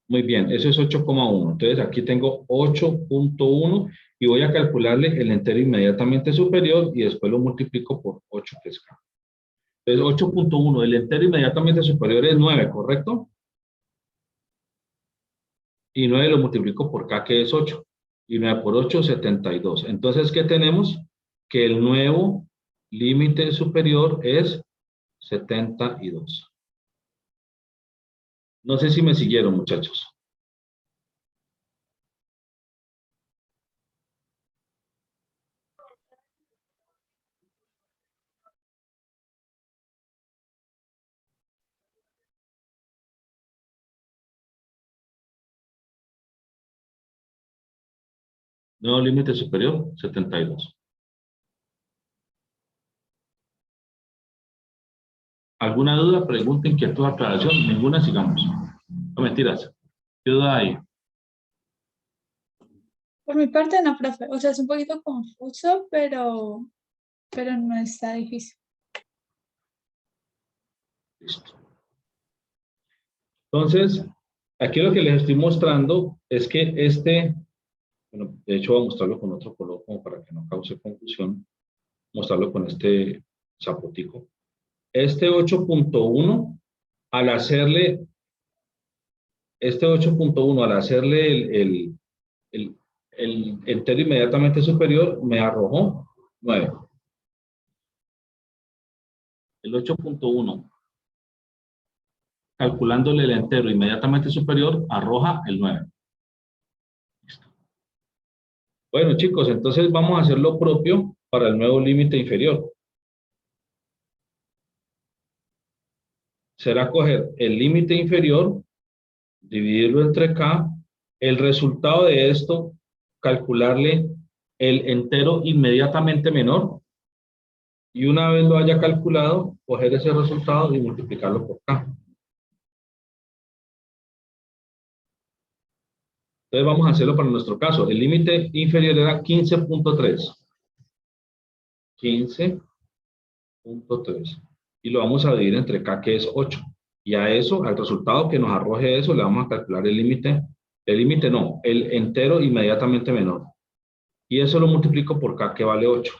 Speaker 1: Muy bien, eso es 8,1. Entonces aquí tengo 8.1 y voy a calcularle el entero inmediatamente superior y después lo multiplico por 8, que es K. Entonces 8.1, el entero inmediatamente superior es 9, ¿correcto? Y 9 lo multiplico por K, que es 8. Y 9 por 8, 72. Entonces, ¿qué tenemos? Que el nuevo límite superior es 72. No sé si me siguieron, muchachos. Nuevo límite superior, 72. ¿Alguna duda, pregunta, inquietud, aclaración? Ninguna, sigamos. No mentiras. ¿Qué duda hay?
Speaker 4: Por mi parte no, profe. O sea, es un poquito confuso, pero no está difícil.
Speaker 1: Listo. Entonces, aquí lo que les estoy mostrando es que este Bueno, de hecho voy a mostrarlo con otro color como para que no cause confusión. Mostrarlo con este zapotico. Este 8.1, al hacerle, el entero inmediatamente superior, me arrojó 9. El 8.1, calculándole el entero inmediatamente superior, arroja el 9. Listo. Bueno, chicos, entonces vamos a hacer lo propio para el nuevo límite inferior. Será coger el límite inferior, dividirlo entre K, el resultado de esto, calcularle el entero inmediatamente menor, y una vez lo haya calculado, coger ese resultado y multiplicarlo por K. Entonces vamos a hacerlo para nuestro caso. El límite inferior era 15.3. 15.3. Y lo vamos a dividir entre K, que es 8. Y a eso, al resultado que nos arroje eso, le vamos a calcular el límite no, el entero inmediatamente menor. Y eso lo multiplico por K, que vale 8.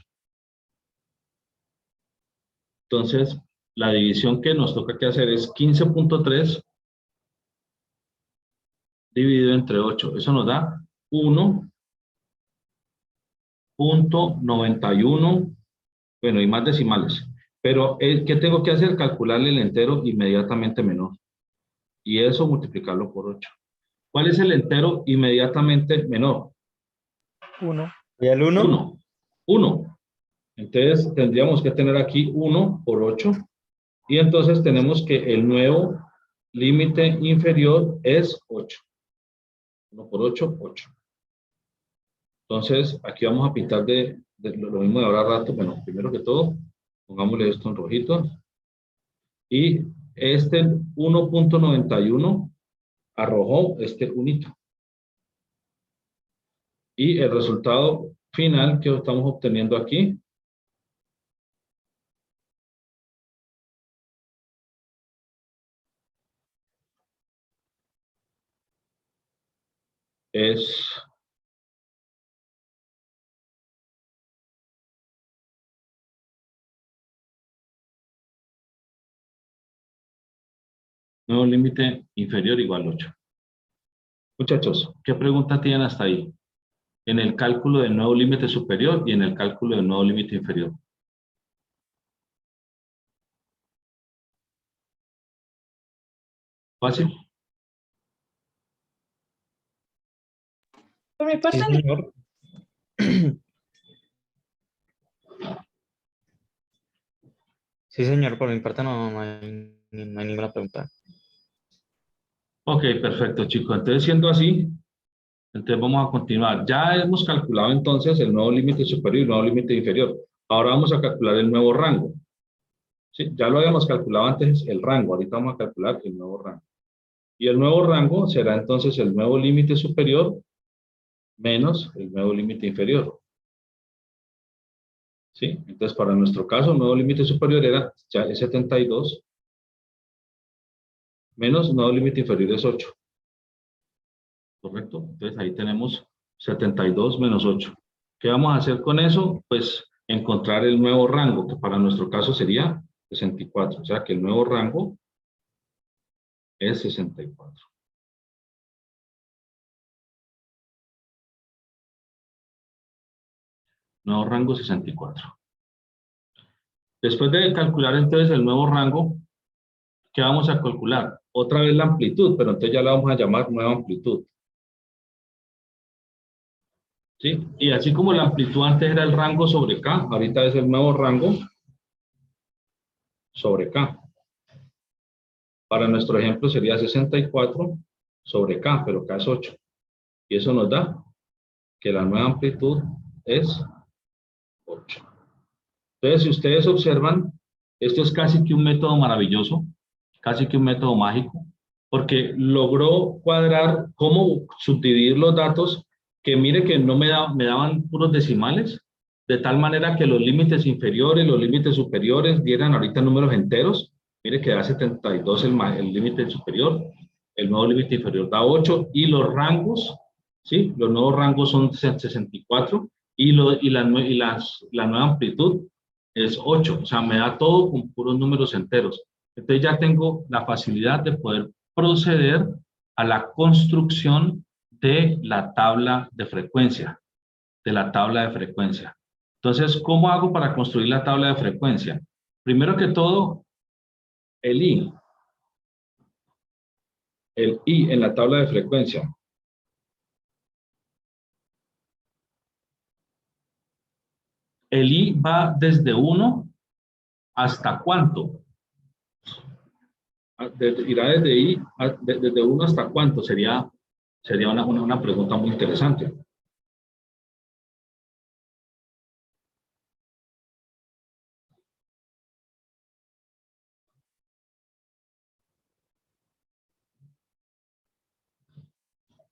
Speaker 1: Entonces, la división que nos toca que hacer es 15.3 dividido entre 8. Eso nos da 1.91. Bueno, y más decimales. Pero, ¿qué tengo que hacer? Calcularle el entero inmediatamente menor. Y eso multiplicarlo por 8. ¿Cuál es el entero inmediatamente menor?
Speaker 2: 1.
Speaker 5: ¿Y el 1?
Speaker 1: 1. 1. Entonces, tendríamos que tener aquí 1 por 8. Y entonces tenemos que el nuevo límite inferior es 8. 1 por 8, 8. Entonces, aquí vamos a pintar de lo mismo de ahora rato. Bueno, primero que todo, pongámosle esto en rojito. Y este 1.91 arrojó este unito. Y el resultado final que estamos obteniendo aquí es nuevo límite inferior igual a 8. Muchachos, ¿qué pregunta tienen hasta ahí? En el cálculo del nuevo límite superior y en el cálculo del nuevo límite inferior. ¿Fácil?
Speaker 4: Por mi parte,
Speaker 5: Sí, señor. Sí, señor, por mi parte no hay ninguna pregunta.
Speaker 1: Ok, perfecto, chicos. Entonces, siendo así, entonces vamos a continuar. Ya hemos calculado entonces el nuevo límite superior y el nuevo límite inferior. Ahora vamos a calcular el nuevo rango. ¿Sí? Ya lo habíamos calculado antes el rango. Ahorita vamos a calcular el nuevo rango. Y el nuevo rango será entonces el nuevo límite superior menos el nuevo límite inferior. ¿Sí? Entonces, para nuestro caso, el nuevo límite superior era ya es 72 menos el nuevo límite inferior es 8. ¿Correcto? Entonces, ahí tenemos 72 menos 8. ¿Qué vamos a hacer con eso? Pues encontrar el nuevo rango, que para nuestro caso sería 64. O sea que el nuevo rango es 64. Nuevo rango 64. Después de calcular entonces el nuevo rango, ¿qué vamos a calcular? Otra vez la amplitud, pero entonces ya la vamos a llamar nueva amplitud. ¿Sí? Y así como la amplitud antes era el rango sobre K, ahorita es el nuevo rango sobre K. Para nuestro ejemplo sería 64 sobre K, pero K es 8. Y eso nos da que la nueva amplitud es 8. Entonces, si ustedes observan, esto es casi que un método maravilloso, casi que un método mágico, porque logró cuadrar cómo subdividir los datos, que mire que no me daban puros decimales, de tal manera que los límites inferiores, los límites superiores dieran ahorita números enteros. Mire que da 72 el límite superior, el nuevo límite inferior da 8, y los rangos ¿sí? Los nuevos rangos son 64 y la nueva amplitud es 8, o sea, me da todo con puros números enteros. Entonces ya tengo la facilidad de poder proceder a la construcción de la tabla de frecuencia, Entonces, ¿cómo hago para construir la tabla de frecuencia? Primero que todo, el I en la tabla de frecuencia. El I va desde 1 hasta ¿cuánto? Irá desde I, desde 1 hasta ¿cuánto? Sería una pregunta muy interesante.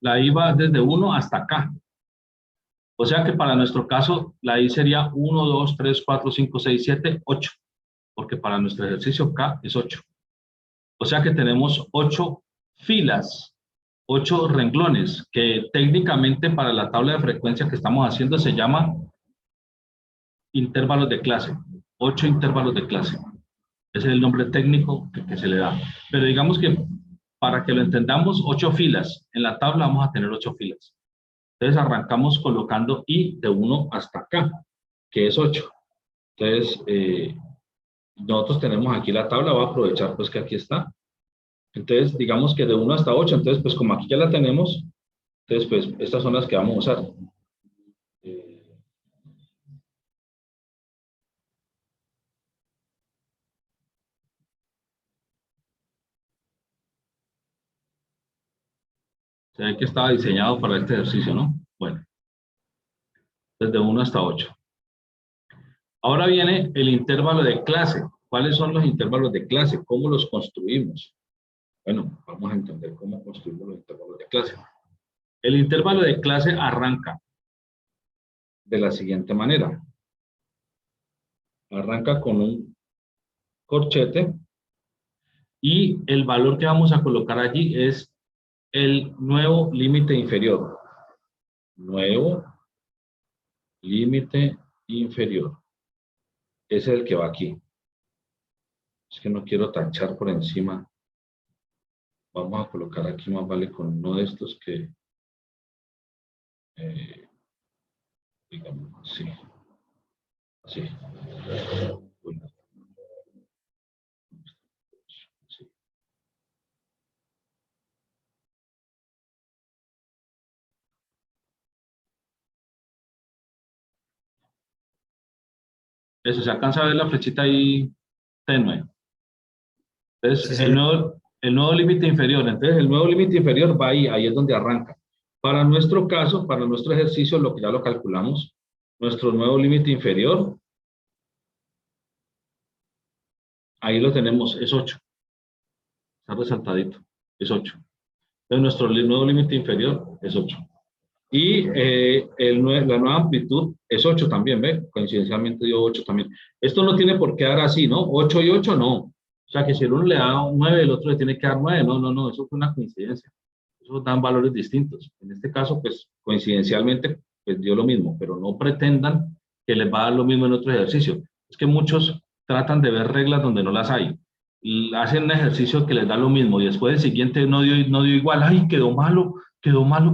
Speaker 1: La I va desde 1 hasta acá. O sea que para nuestro caso, la I sería 1, 2, 3, 4, 5, 6, 7, 8. Porque para nuestro ejercicio K es 8. O sea que tenemos 8 filas, 8 renglones, que técnicamente para la tabla de frecuencia que estamos haciendo se llama intervalos de clase. 8 intervalos de clase. Ese es el nombre técnico que se le da. Pero digamos que para que lo entendamos, 8 filas. En la tabla vamos a tener 8 filas. Entonces arrancamos colocando I de 1 hasta acá, que es 8. Entonces, nosotros tenemos aquí la tabla, voy a aprovechar pues que aquí está. Entonces, digamos que de 1 hasta 8, entonces pues como aquí ya la tenemos, entonces pues estas son las que vamos a usar. Se ve que estaba diseñado para este ejercicio, ¿no? Bueno, desde 1 hasta 8. Ahora viene el intervalo de clase. ¿Cuáles son los intervalos de clase? ¿Cómo los construimos? Bueno, vamos a entender cómo construimos los intervalos de clase. El intervalo de clase arranca de la siguiente manera. Arranca con un corchete y el valor que vamos a colocar allí es el nuevo límite inferior. Nuevo límite inferior. Ese es el que va aquí. Es que no quiero tachar por encima. Vamos a colocar aquí más vale con uno de estos que, digamos así. Así. Bueno. Así. Eso, se alcanza a ver la flechita ahí tenue. Entonces,
Speaker 5: Sí,
Speaker 1: el nuevo límite inferior. Entonces, el nuevo límite inferior va ahí es donde arranca. Para nuestro caso, para nuestro ejercicio, lo que ya lo calculamos, nuestro nuevo límite inferior, ahí lo tenemos, es 8. Está resaltadito, es 8. Entonces, nuestro nuevo límite inferior es 8. Y la nueva amplitud es 8 también, ¿ve? Coincidencialmente dio 8 también. Esto no tiene por qué dar así, ¿no? 8 y 8 no. O sea, que si el uno le da 9, el otro le tiene que dar 9. No, no, no, eso fue una coincidencia. Eso dan valores distintos. En este caso, pues, coincidencialmente, pues dio lo mismo, pero no pretendan que les va a dar lo mismo en otro ejercicio. Es que muchos tratan de ver reglas donde no las hay. Y hacen un ejercicio que les da lo mismo y después el siguiente no dio igual. ¡Ay, quedó malo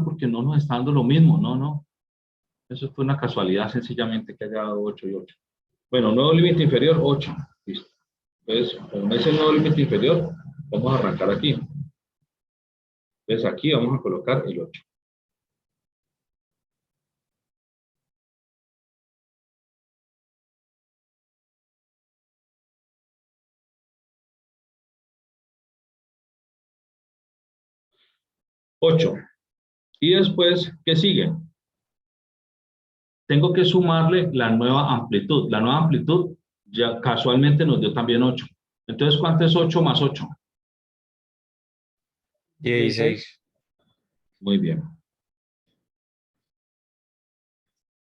Speaker 1: porque no nos está dando lo mismo! No, no. Eso fue una casualidad sencillamente que haya dado 8 y 8. Bueno, nuevo límite inferior, 8. Listo. Entonces, con ese nuevo límite inferior, vamos a arrancar aquí. Entonces, aquí vamos a colocar el 8. Y después, ¿qué sigue? Tengo que sumarle la nueva amplitud. La nueva amplitud ya casualmente nos dio también 8. Entonces, ¿cuánto es 8 más 8?
Speaker 5: 16.
Speaker 1: Muy bien.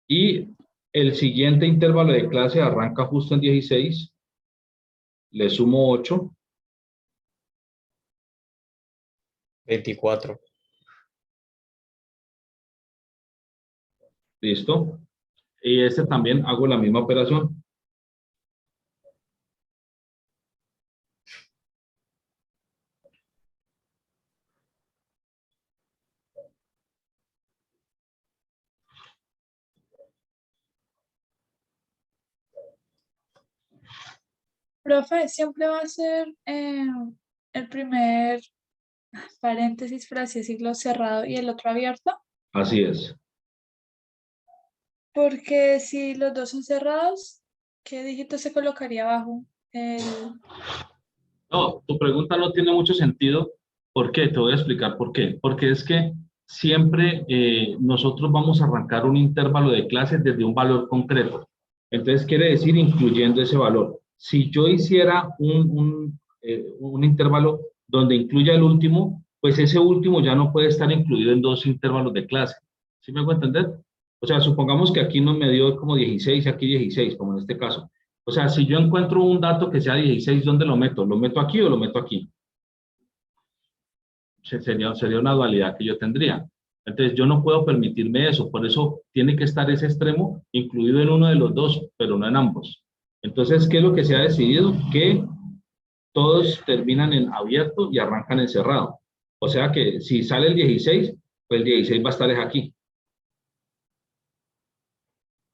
Speaker 1: Y el siguiente intervalo de clase arranca justo en 16. Le sumo 8.
Speaker 5: 24.
Speaker 1: Listo. Y este también hago la misma operación.
Speaker 4: Profe, siempre va a ser el primer paréntesis, por así decirlo, cerrado y el otro abierto,
Speaker 1: Así es.
Speaker 4: porque si los dos son cerrados, ¿qué dígito se colocaría abajo?
Speaker 1: No, tu pregunta no tiene mucho sentido. ¿Por qué? Te voy a explicar por qué. Porque es que siempre nosotros vamos a arrancar un intervalo de clases desde un valor concreto. Entonces quiere decir incluyendo ese valor. Si yo hiciera un intervalo donde incluya el último, pues ese último ya no puede estar incluido en dos intervalos de clase. ¿Sí me hago entender? O sea, supongamos que aquí no me dio como 16 y aquí 16, como en este caso. O sea, si yo encuentro un dato que sea 16, ¿dónde lo meto? ¿Lo meto aquí o lo meto aquí? Sería una dualidad que yo tendría. Entonces, yo no puedo permitirme eso. Por eso tiene que estar ese extremo incluido en uno de los dos, pero no en ambos. Entonces, ¿qué es lo que se ha decidido? Que todos terminan en abierto y arrancan en cerrado. O sea que si sale el 16, pues el 16 va a estar aquí.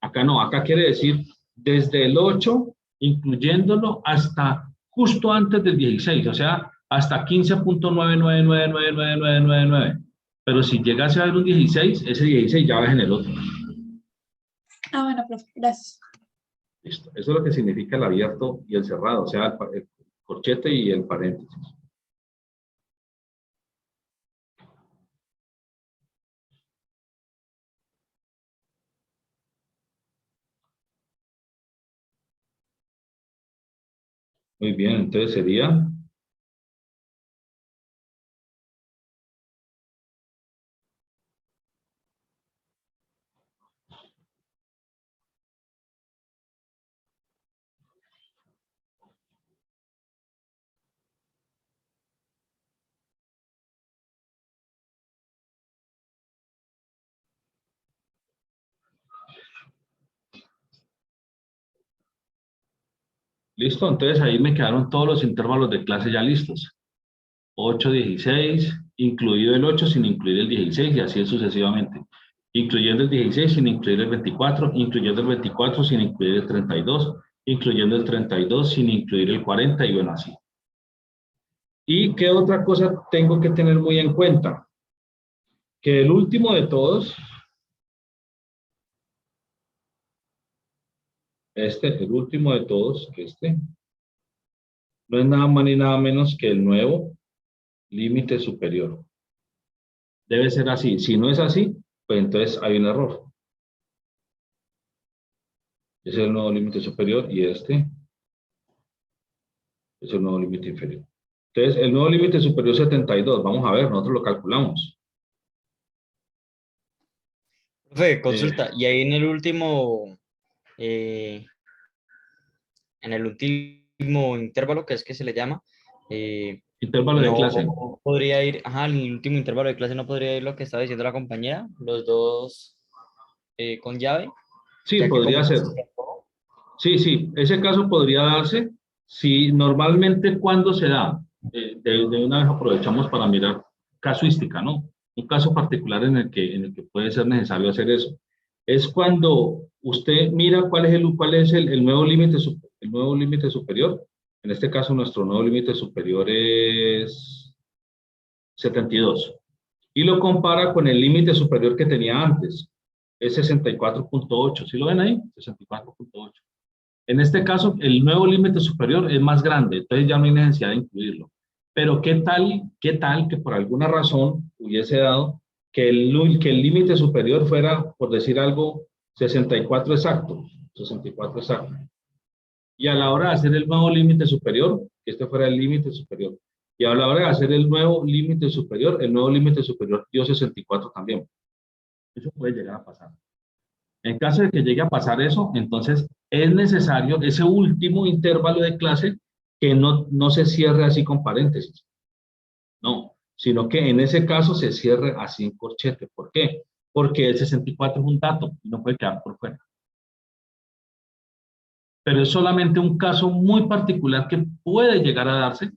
Speaker 1: Acá no, acá quiere decir desde el 8, incluyéndolo hasta justo antes del 16, o sea, hasta 15.9999999. Pero si llegase a haber un 16, ese 16 ya va en el otro.
Speaker 4: Ah, bueno, profe, gracias.
Speaker 1: Listo. Eso es lo que significa el abierto y el cerrado, o sea, el corchete y el paréntesis. Muy bien, entonces sería listo. Entonces ahí me quedaron todos los intervalos de clase ya listos. 8, 16, incluido el 8 sin incluir el 16 y así sucesivamente. Incluyendo el 16 sin incluir el 24, incluyendo el 24 sin incluir el 32, incluyendo el 32 sin incluir el 40 y bueno, así. ¿Y qué otra cosa tengo que tener muy en cuenta? Que el último de todos, el último de todos, no es nada más ni nada menos que el nuevo límite superior. Debe ser así. Si no es así, pues entonces hay un error. Ese es el nuevo límite superior y este es el nuevo límite inferior. Entonces, el nuevo límite superior 72. Vamos a ver, nosotros lo calculamos.
Speaker 5: Profe, consulta, y ahí eh, en el último intervalo, que es que se le llama,
Speaker 1: Intervalo de clase.
Speaker 5: no podría ir, ajá, el último intervalo de clase no podría ir lo que estaba diciendo la compañera, los dos con llave,
Speaker 1: Sí,
Speaker 5: ya que
Speaker 1: podría
Speaker 5: como
Speaker 1: ser. Sí, sí, ese caso podría darse si normalmente cuando se da. De una vez aprovechamos para mirar casuística, ¿no? Un caso particular en el que puede ser necesario hacer eso. Es cuando usted mira cuál es el nuevo límite superior. En este caso, nuestro nuevo límite superior es 72. Y lo compara con el límite superior que tenía antes. Es 64.8. ¿Sí lo ven ahí? 64.8. En este caso, el nuevo límite superior es más grande, entonces ya no hay necesidad de incluirlo. Pero ¿qué tal que por alguna razón hubiese dado que el límite superior fuera, por decir algo, 64 exacto, 64 exacto? Y a la hora de hacer el nuevo límite superior, que este fuera el límite superior, y a la hora de hacer el nuevo límite superior dio 64 también. Eso puede llegar a pasar. En caso de que llegue a pasar eso, entonces es necesario ese último intervalo de clase que no se cierre así con paréntesis. No, sino que en ese caso se cierre así en corchete. ¿Por qué? porque el 64 es un dato y no puede quedar por fuera. Pero es solamente un caso muy particular que puede llegar a darse,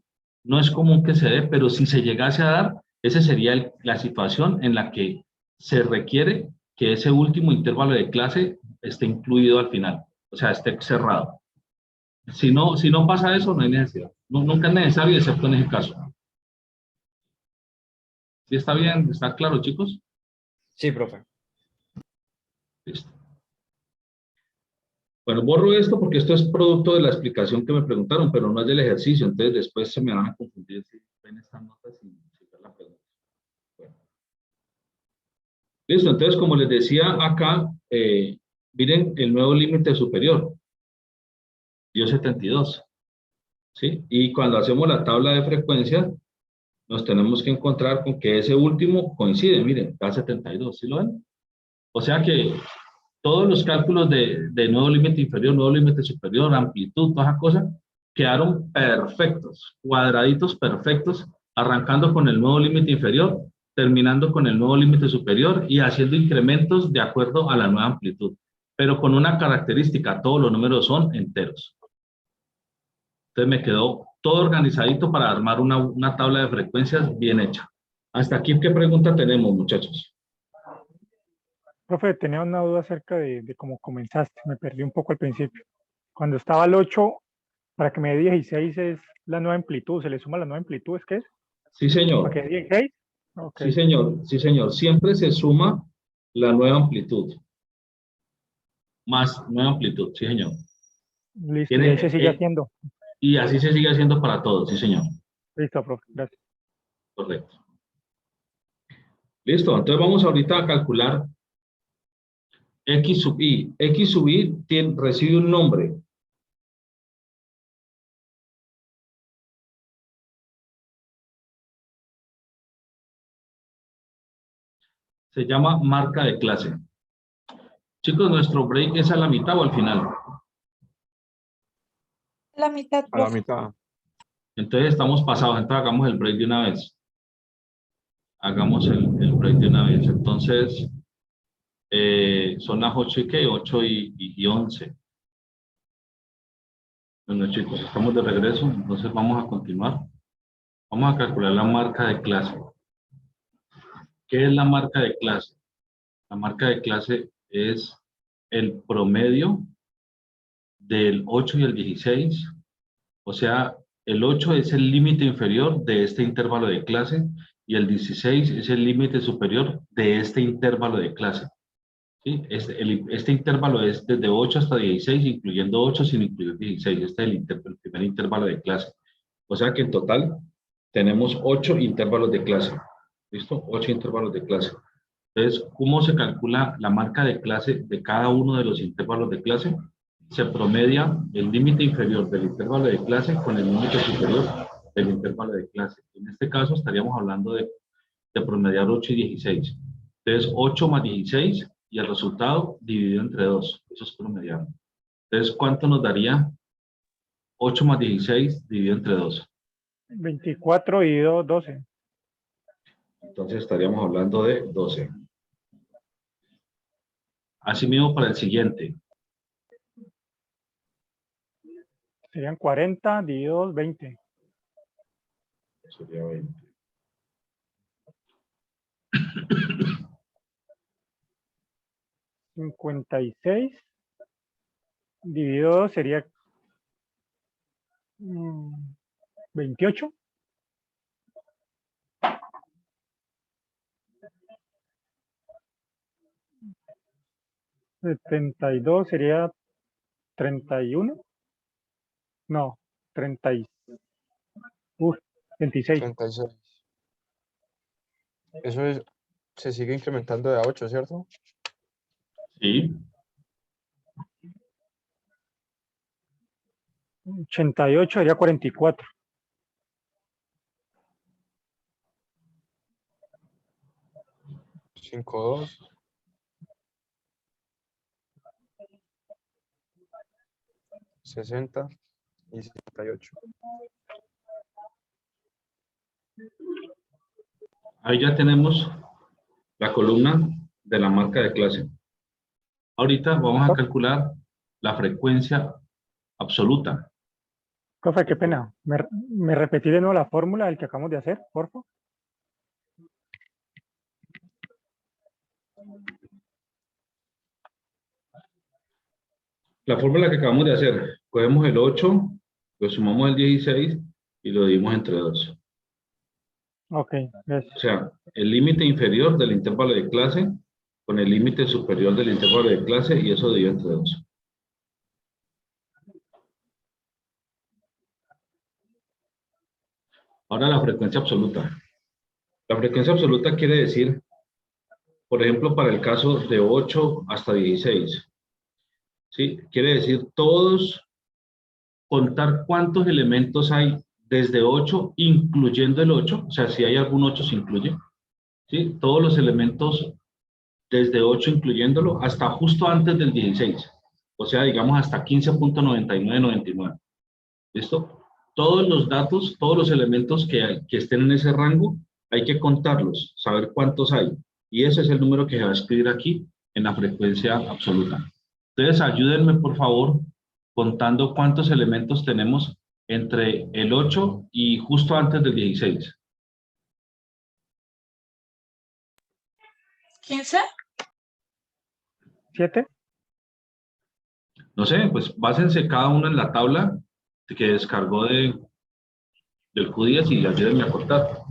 Speaker 1: no es común que se dé, pero si se llegase a dar, esa sería la situación en la que se requiere que ese último intervalo de clase esté incluido al final, o sea, esté cerrado. Si no pasa eso, no hay necesidad. Nunca es necesario, excepto en ese caso. ¿Sí está bien? ¿Está claro, chicos?
Speaker 5: Sí, profe.
Speaker 1: Listo. Bueno, borro esto porque esto es producto de la explicación que me preguntaron, pero no es del ejercicio, entonces después se me van a confundir si ven estas notas y si ven la pregunta. Bueno. Listo, entonces como les decía acá, miren el nuevo límite superior, dio 72, ¿sí? Y cuando hacemos la tabla de frecuencias, nos tenemos que encontrar con que ese último coincide, miren, da 72, ¿sí lo ven? O sea que todos los cálculos de nuevo límite inferior, nuevo límite superior, amplitud, todas esas cosas, quedaron perfectos, cuadraditos perfectos, arrancando con el nuevo límite inferior, terminando con el nuevo límite superior y haciendo incrementos de acuerdo a la nueva amplitud. Pero con una característica, todos los números son enteros. Entonces me quedó todo organizadito para armar una tabla de frecuencias bien hecha. Hasta aquí, ¿qué pregunta tenemos, muchachos?
Speaker 2: Profe, tenía una duda acerca de cómo comenzaste. Me perdí un poco al principio. Cuando estaba al 8, para que me dé 16 es la nueva amplitud. ¿Se le suma la nueva amplitud? ¿Es qué es?
Speaker 1: Sí, señor.
Speaker 2: ¿Para que dé 16? Ok.
Speaker 1: Sí, señor. Sí, señor. Siempre se suma la nueva amplitud. Más nueva amplitud, sí, señor.
Speaker 2: Listo, y ahí se sigue haciendo.
Speaker 1: Y así se sigue haciendo para todos, sí, señor.
Speaker 2: Listo, profe. Gracias.
Speaker 1: Correcto. Listo, entonces vamos ahorita a calcular X sub I. X sub I recibe un nombre. Se llama marca de clase. Chicos, ¿nuestro break es a la mitad o al final?
Speaker 4: La mitad,
Speaker 9: A la
Speaker 4: profe.
Speaker 9: mitad.
Speaker 1: Entonces estamos pasados, entonces hagamos el break de una vez. Hagamos el break de una vez. Entonces, son las 8 y qué, 8 y 11. Bueno, chicos, estamos de regreso, entonces vamos a continuar. Vamos a calcular la marca de clase. ¿Qué es la marca de clase? La marca de clase es el promedio del 8 y el 16. O sea, el 8 es el límite inferior de este intervalo de clase y el 16 es el límite superior de este intervalo de clase. ¿Sí? Este intervalo es desde 8 hasta 16, incluyendo 8 sin incluir 16. Este es el primer intervalo de clase. O sea que en total tenemos 8 intervalos de clase. ¿Listo? 8 intervalos de clase. Entonces, ¿cómo se calcula la marca de clase de cada uno de los intervalos de clase? Se promedia el límite inferior del intervalo de clase con el límite superior del intervalo de clase. En este caso estaríamos hablando de promediar 8 y 16. Entonces, 8 más 16 y el resultado dividido entre 2. Eso es promediar. Entonces, ¿cuánto nos daría 8 más 16 dividido entre 2?
Speaker 2: 24 dividido 12.
Speaker 1: Entonces estaríamos hablando de 12. Asimismo para el siguiente.
Speaker 2: Serían 40 dividido 20.
Speaker 1: Sería 20.
Speaker 2: $56 dividido 2 sería 28. $72 sería 31. No, 26.
Speaker 9: 36. Eso es, se sigue incrementando de a 8, ¿cierto?
Speaker 1: Sí.
Speaker 2: 88 sería 44.
Speaker 9: 5, 2. 60 y 68.
Speaker 1: Ahí ya tenemos la columna de la marca de clase. Ahorita vamos a calcular la frecuencia absoluta.
Speaker 2: Profe, qué pena. ¿Me repetí de nuevo la fórmula del que acabamos de hacer, por favor?
Speaker 1: La fórmula que acabamos de hacer, cogemos el 8, lo sumamos al 16 y lo dividimos entre 2.
Speaker 2: Ok, gracias.
Speaker 1: O sea, el límite inferior del intervalo de clase con el límite superior del intervalo de clase y eso dividido entre 2. Ahora la frecuencia absoluta. La frecuencia absoluta quiere decir, por ejemplo, para el caso de 8 hasta 16. ¿Sí? Quiere decir todos, contar cuántos elementos hay desde 8, incluyendo el 8. O sea, si hay algún 8 se incluye. ¿Sí? Todos los elementos desde 8 incluyéndolo hasta justo antes del 16. O sea, digamos hasta 15.9999. ¿Listo? Todos los datos, todos los elementos que estén en ese rango, hay que contarlos, saber cuántos hay. Y ese es el número que se va a escribir aquí en la frecuencia absoluta. Entonces, ayúdenme, por favor, contando cuántos elementos tenemos entre el 8 y justo antes del 16.
Speaker 4: 15.
Speaker 2: ¿7?
Speaker 1: No sé, pues básense cada uno en la tabla que descargó del Q10 y ayúdenme a contar.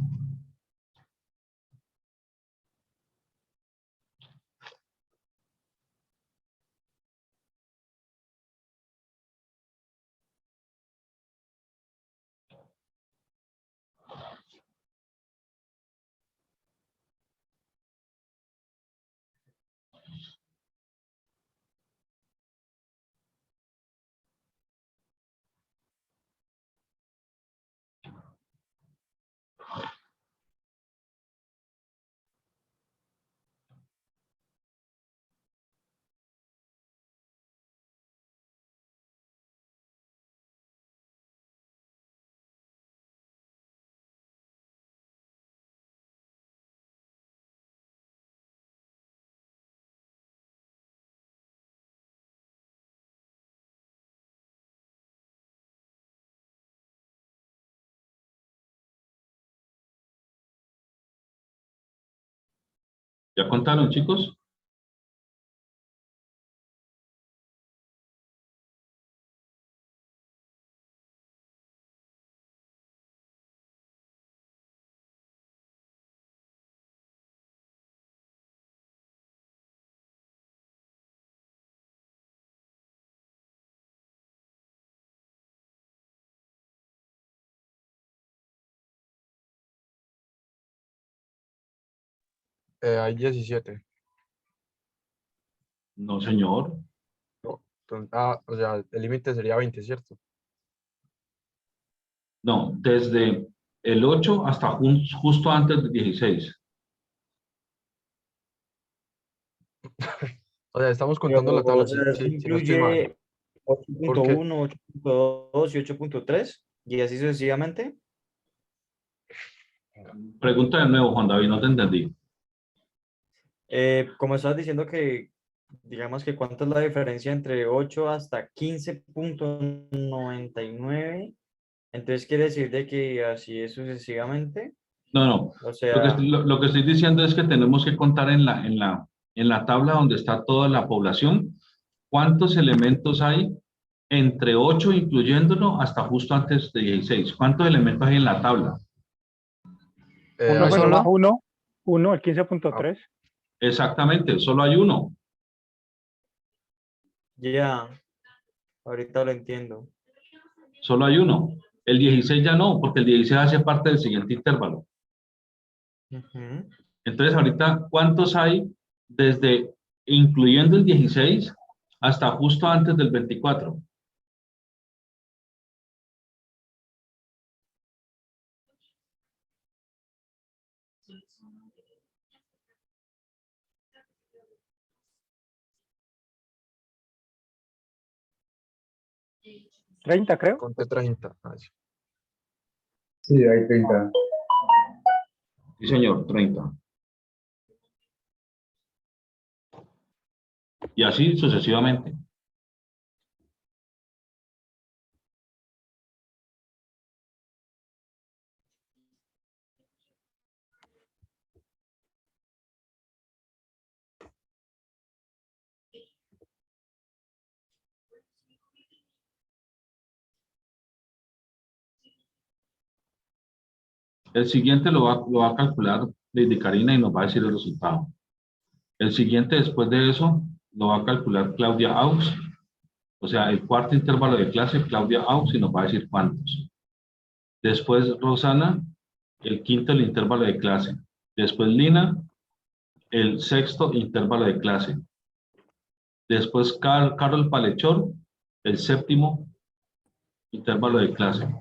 Speaker 1: ¿Ya contaron, chicos?
Speaker 9: Hay 17.
Speaker 1: No, señor.
Speaker 9: No, o sea, el límite sería 20, ¿cierto?
Speaker 1: No, desde el 8 hasta justo antes del 16.
Speaker 9: O sea, estamos
Speaker 5: Pero,
Speaker 9: contando la
Speaker 5: o
Speaker 9: tabla,
Speaker 5: sea, eso
Speaker 9: si no estoy mal.
Speaker 5: incluye
Speaker 9: Porque
Speaker 5: 8.1, 8.2 y 8.3 y así sucesivamente.
Speaker 1: Pregunta de nuevo, Juan David, no te entendí.
Speaker 5: Como estabas diciendo que, digamos que cuánto es la diferencia entre 8 hasta 15.99, entonces quiere decir de que así es sucesivamente.
Speaker 1: No, no.
Speaker 5: O sea,
Speaker 1: Lo que estoy diciendo es que tenemos que contar en la tabla donde está toda la población, cuántos elementos hay entre 8, incluyéndolo, hasta justo antes de 16. ¿Cuántos elementos hay en la tabla?
Speaker 2: Uno
Speaker 9: hay
Speaker 2: solo más
Speaker 9: uno.
Speaker 2: uno, el 15.3.
Speaker 1: Exactamente, solo hay uno.
Speaker 5: ya, ahorita lo entiendo.
Speaker 1: Solo hay uno. El 16 ya no, porque el 16 hace parte del siguiente intervalo.
Speaker 5: Ujú.
Speaker 1: Entonces, ahorita, ¿cuántos hay desde, incluyendo el 16, hasta justo antes del 24?
Speaker 2: ¿30, creo?
Speaker 9: Conté 30. Sí.
Speaker 10: Sí, hay 30.
Speaker 1: Sí, señor, 30. Y así sucesivamente. El siguiente lo va a calcular Lady Karina y nos va a decir el resultado. El siguiente después de eso lo va a calcular Claudia Aux. O sea, el cuarto intervalo de clase, Claudia Aux, y nos va a decir cuántos. Después Rosana, el quinto el intervalo de clase. Después Lina, el sexto intervalo de clase. Después Carol Palechor, el séptimo intervalo de clase.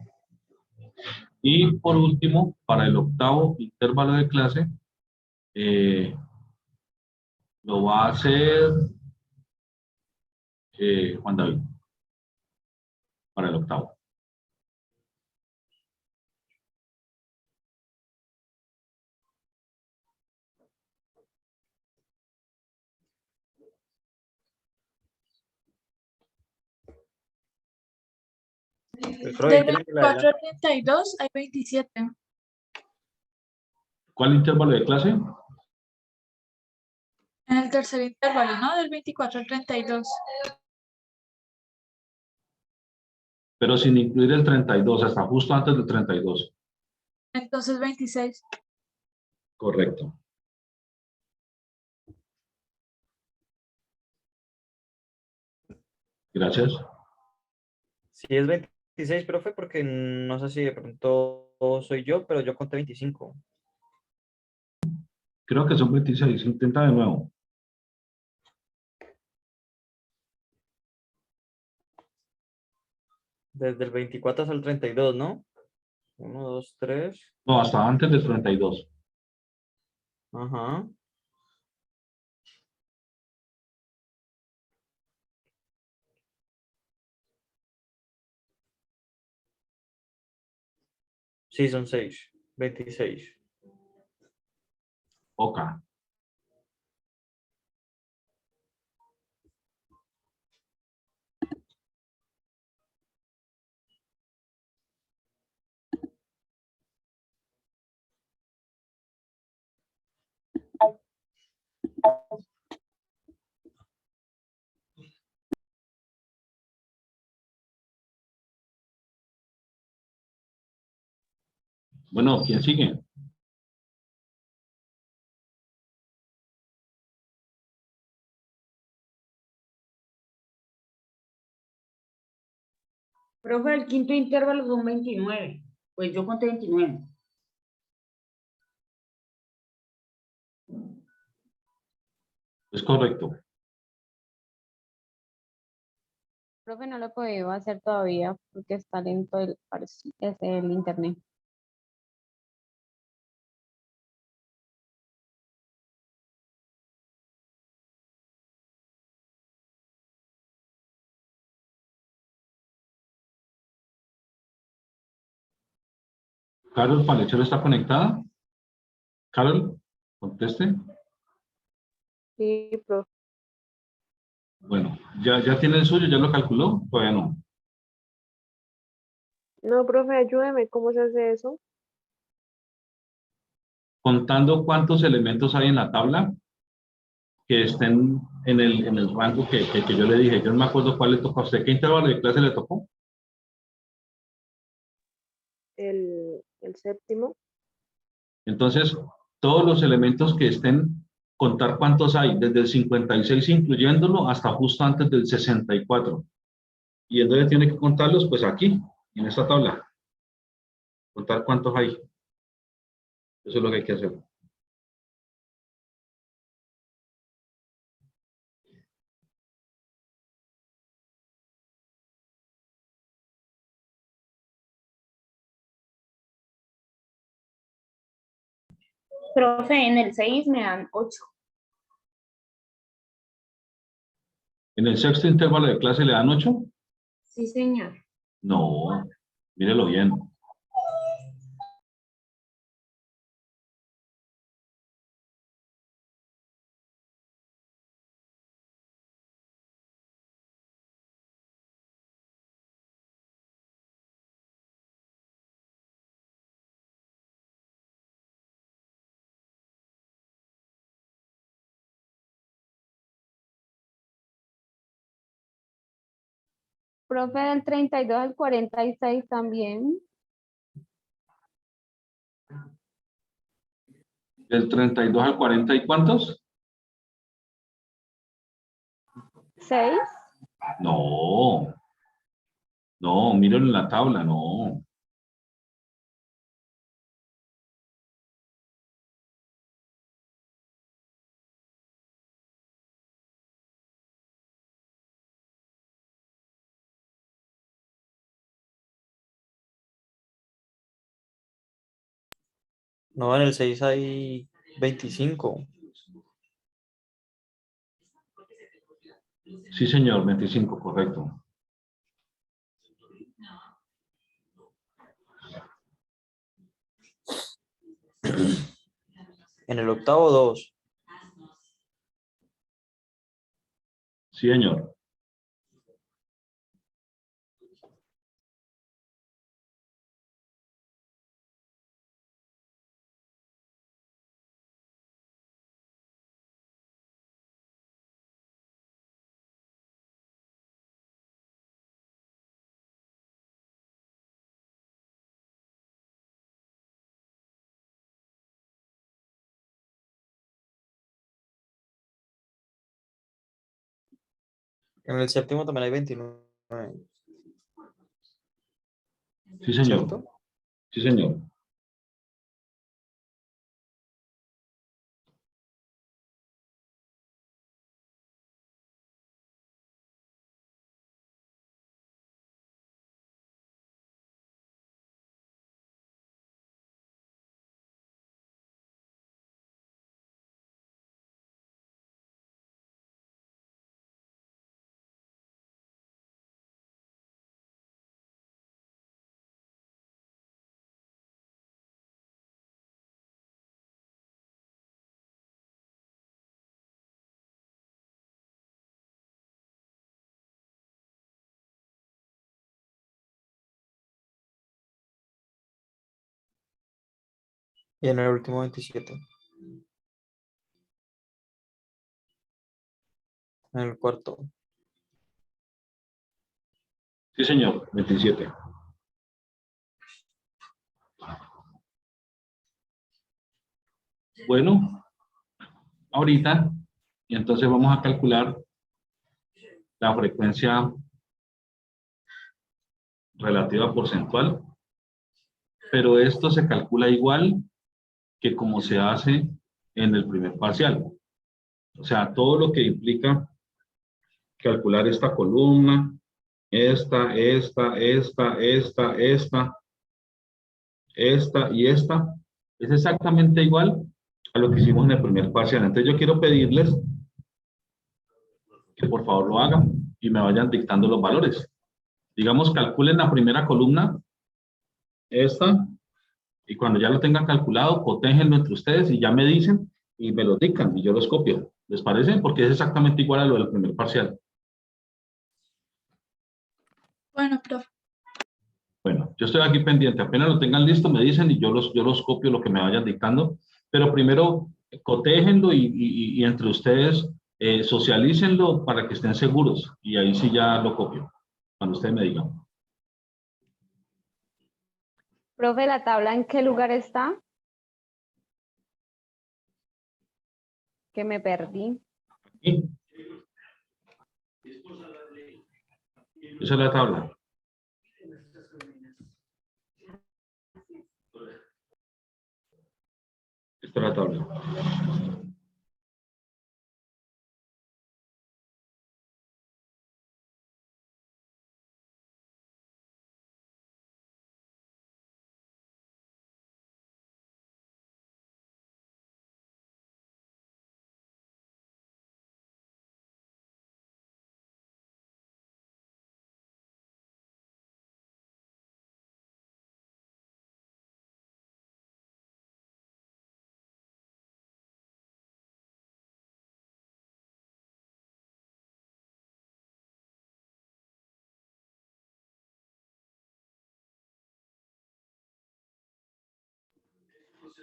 Speaker 1: Y por último, para el octavo intervalo de clase, lo va a hacer Juan David, para el octavo.
Speaker 5: El profe,
Speaker 4: Del
Speaker 5: ¿quiere que la
Speaker 4: 24 al 32 hay 27.
Speaker 1: ¿Cuál intervalo de clase?
Speaker 4: En el tercer intervalo, ¿no? Del 24 al 32.
Speaker 1: Pero sin incluir el 32, hasta justo antes del 32.
Speaker 4: Entonces 26.
Speaker 1: Correcto. Gracias.
Speaker 5: Sí, es 26, profe, porque no sé si de pronto soy yo, pero yo conté 25.
Speaker 1: Creo que son 26. Intenta de nuevo.
Speaker 5: Desde el 24 hasta el 32, ¿no? 1, 2, 3.
Speaker 1: No, hasta antes del 32.
Speaker 5: Ajá. Sí, son 6. 26.
Speaker 1: Ok. Bueno, ¿quién sigue?
Speaker 7: Profe, el quinto intervalo son 29. Pues yo conté 29.
Speaker 1: Es correcto.
Speaker 3: Profe, no lo he podido hacer todavía porque está lento el internet.
Speaker 1: ¿Carol Palechero está conectada? Carol, conteste.
Speaker 3: Sí, profe.
Speaker 1: Bueno, ¿ya tiene el suyo? ¿Ya lo calculó? Todavía no.
Speaker 3: No, profe, ayúdeme, ¿cómo se hace eso?
Speaker 1: Contando cuántos elementos hay en la tabla que estén en el rango que yo le dije. Yo no me acuerdo cuál le tocó a usted. ¿Qué intervalo de clase le tocó?
Speaker 3: El séptimo.
Speaker 1: Entonces, todos los elementos que estén, contar cuántos hay, desde el 56 incluyéndolo hasta justo antes del 64. ¿Y en dónde tiene que contarlos? Pues aquí, en esta tabla. Contar cuántos hay. Eso es lo que hay que hacer.
Speaker 6: Profe, en el 6 me dan 8.
Speaker 1: ¿En el sexto intervalo de clase le dan 8?
Speaker 6: Sí, señor.
Speaker 1: No, mírelo bien.
Speaker 3: Profe, del 32 al 46 también.
Speaker 1: Del 32 al 40, ¿y cuántos?
Speaker 3: 6.
Speaker 1: No, no, miren en la tabla, no.
Speaker 5: No, en el 6 hay 25.
Speaker 1: Sí, señor, 25, correcto.
Speaker 5: En el octavo 2.
Speaker 1: Sí, señor.
Speaker 5: En el séptimo también hay 29,
Speaker 1: Sí, señor.
Speaker 5: ¿cierto?
Speaker 1: Sí, señor.
Speaker 5: Y en el último 27. En el cuarto.
Speaker 1: Sí, señor, 27. Bueno, ahorita, y entonces vamos a calcular la frecuencia relativa porcentual, pero esto se calcula igual que como se hace en el primer parcial. O sea, todo lo que implica calcular esta columna, esta y esta, es exactamente igual a lo que hicimos en el primer parcial. Entonces yo quiero pedirles que por favor lo hagan y me vayan dictando los valores. Digamos, calculen la primera columna, esta, y cuando ya lo tengan calculado, cotéjenlo entre ustedes y ya me dicen y me lo dictan y yo los copio. ¿Les parece? Porque es exactamente igual a lo del primer parcial.
Speaker 4: Bueno, profe.
Speaker 1: Bueno, yo estoy aquí pendiente. Apenas lo tengan listo, me dicen y yo los copio lo que me vayan dictando. Pero primero, cotéjenlo y entre ustedes socialícenlo para que estén seguros. Y ahí sí ya lo copio, cuando ustedes me digan.
Speaker 3: Profe, ¿la tabla en qué lugar está? Que me perdí.
Speaker 1: Y esa es la tabla. Esta es la tabla.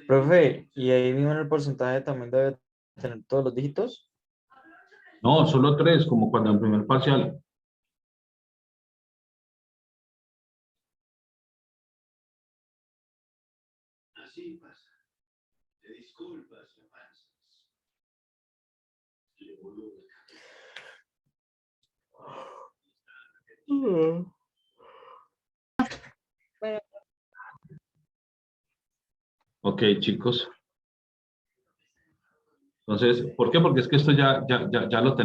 Speaker 5: Profe, y ahí mismo en el porcentaje también debe tener todos los dígitos.
Speaker 1: No, solo tres, como cuando en primer parcial. Ok, chicos. Entonces, ¿por qué? Porque es que esto ya lo tenemos.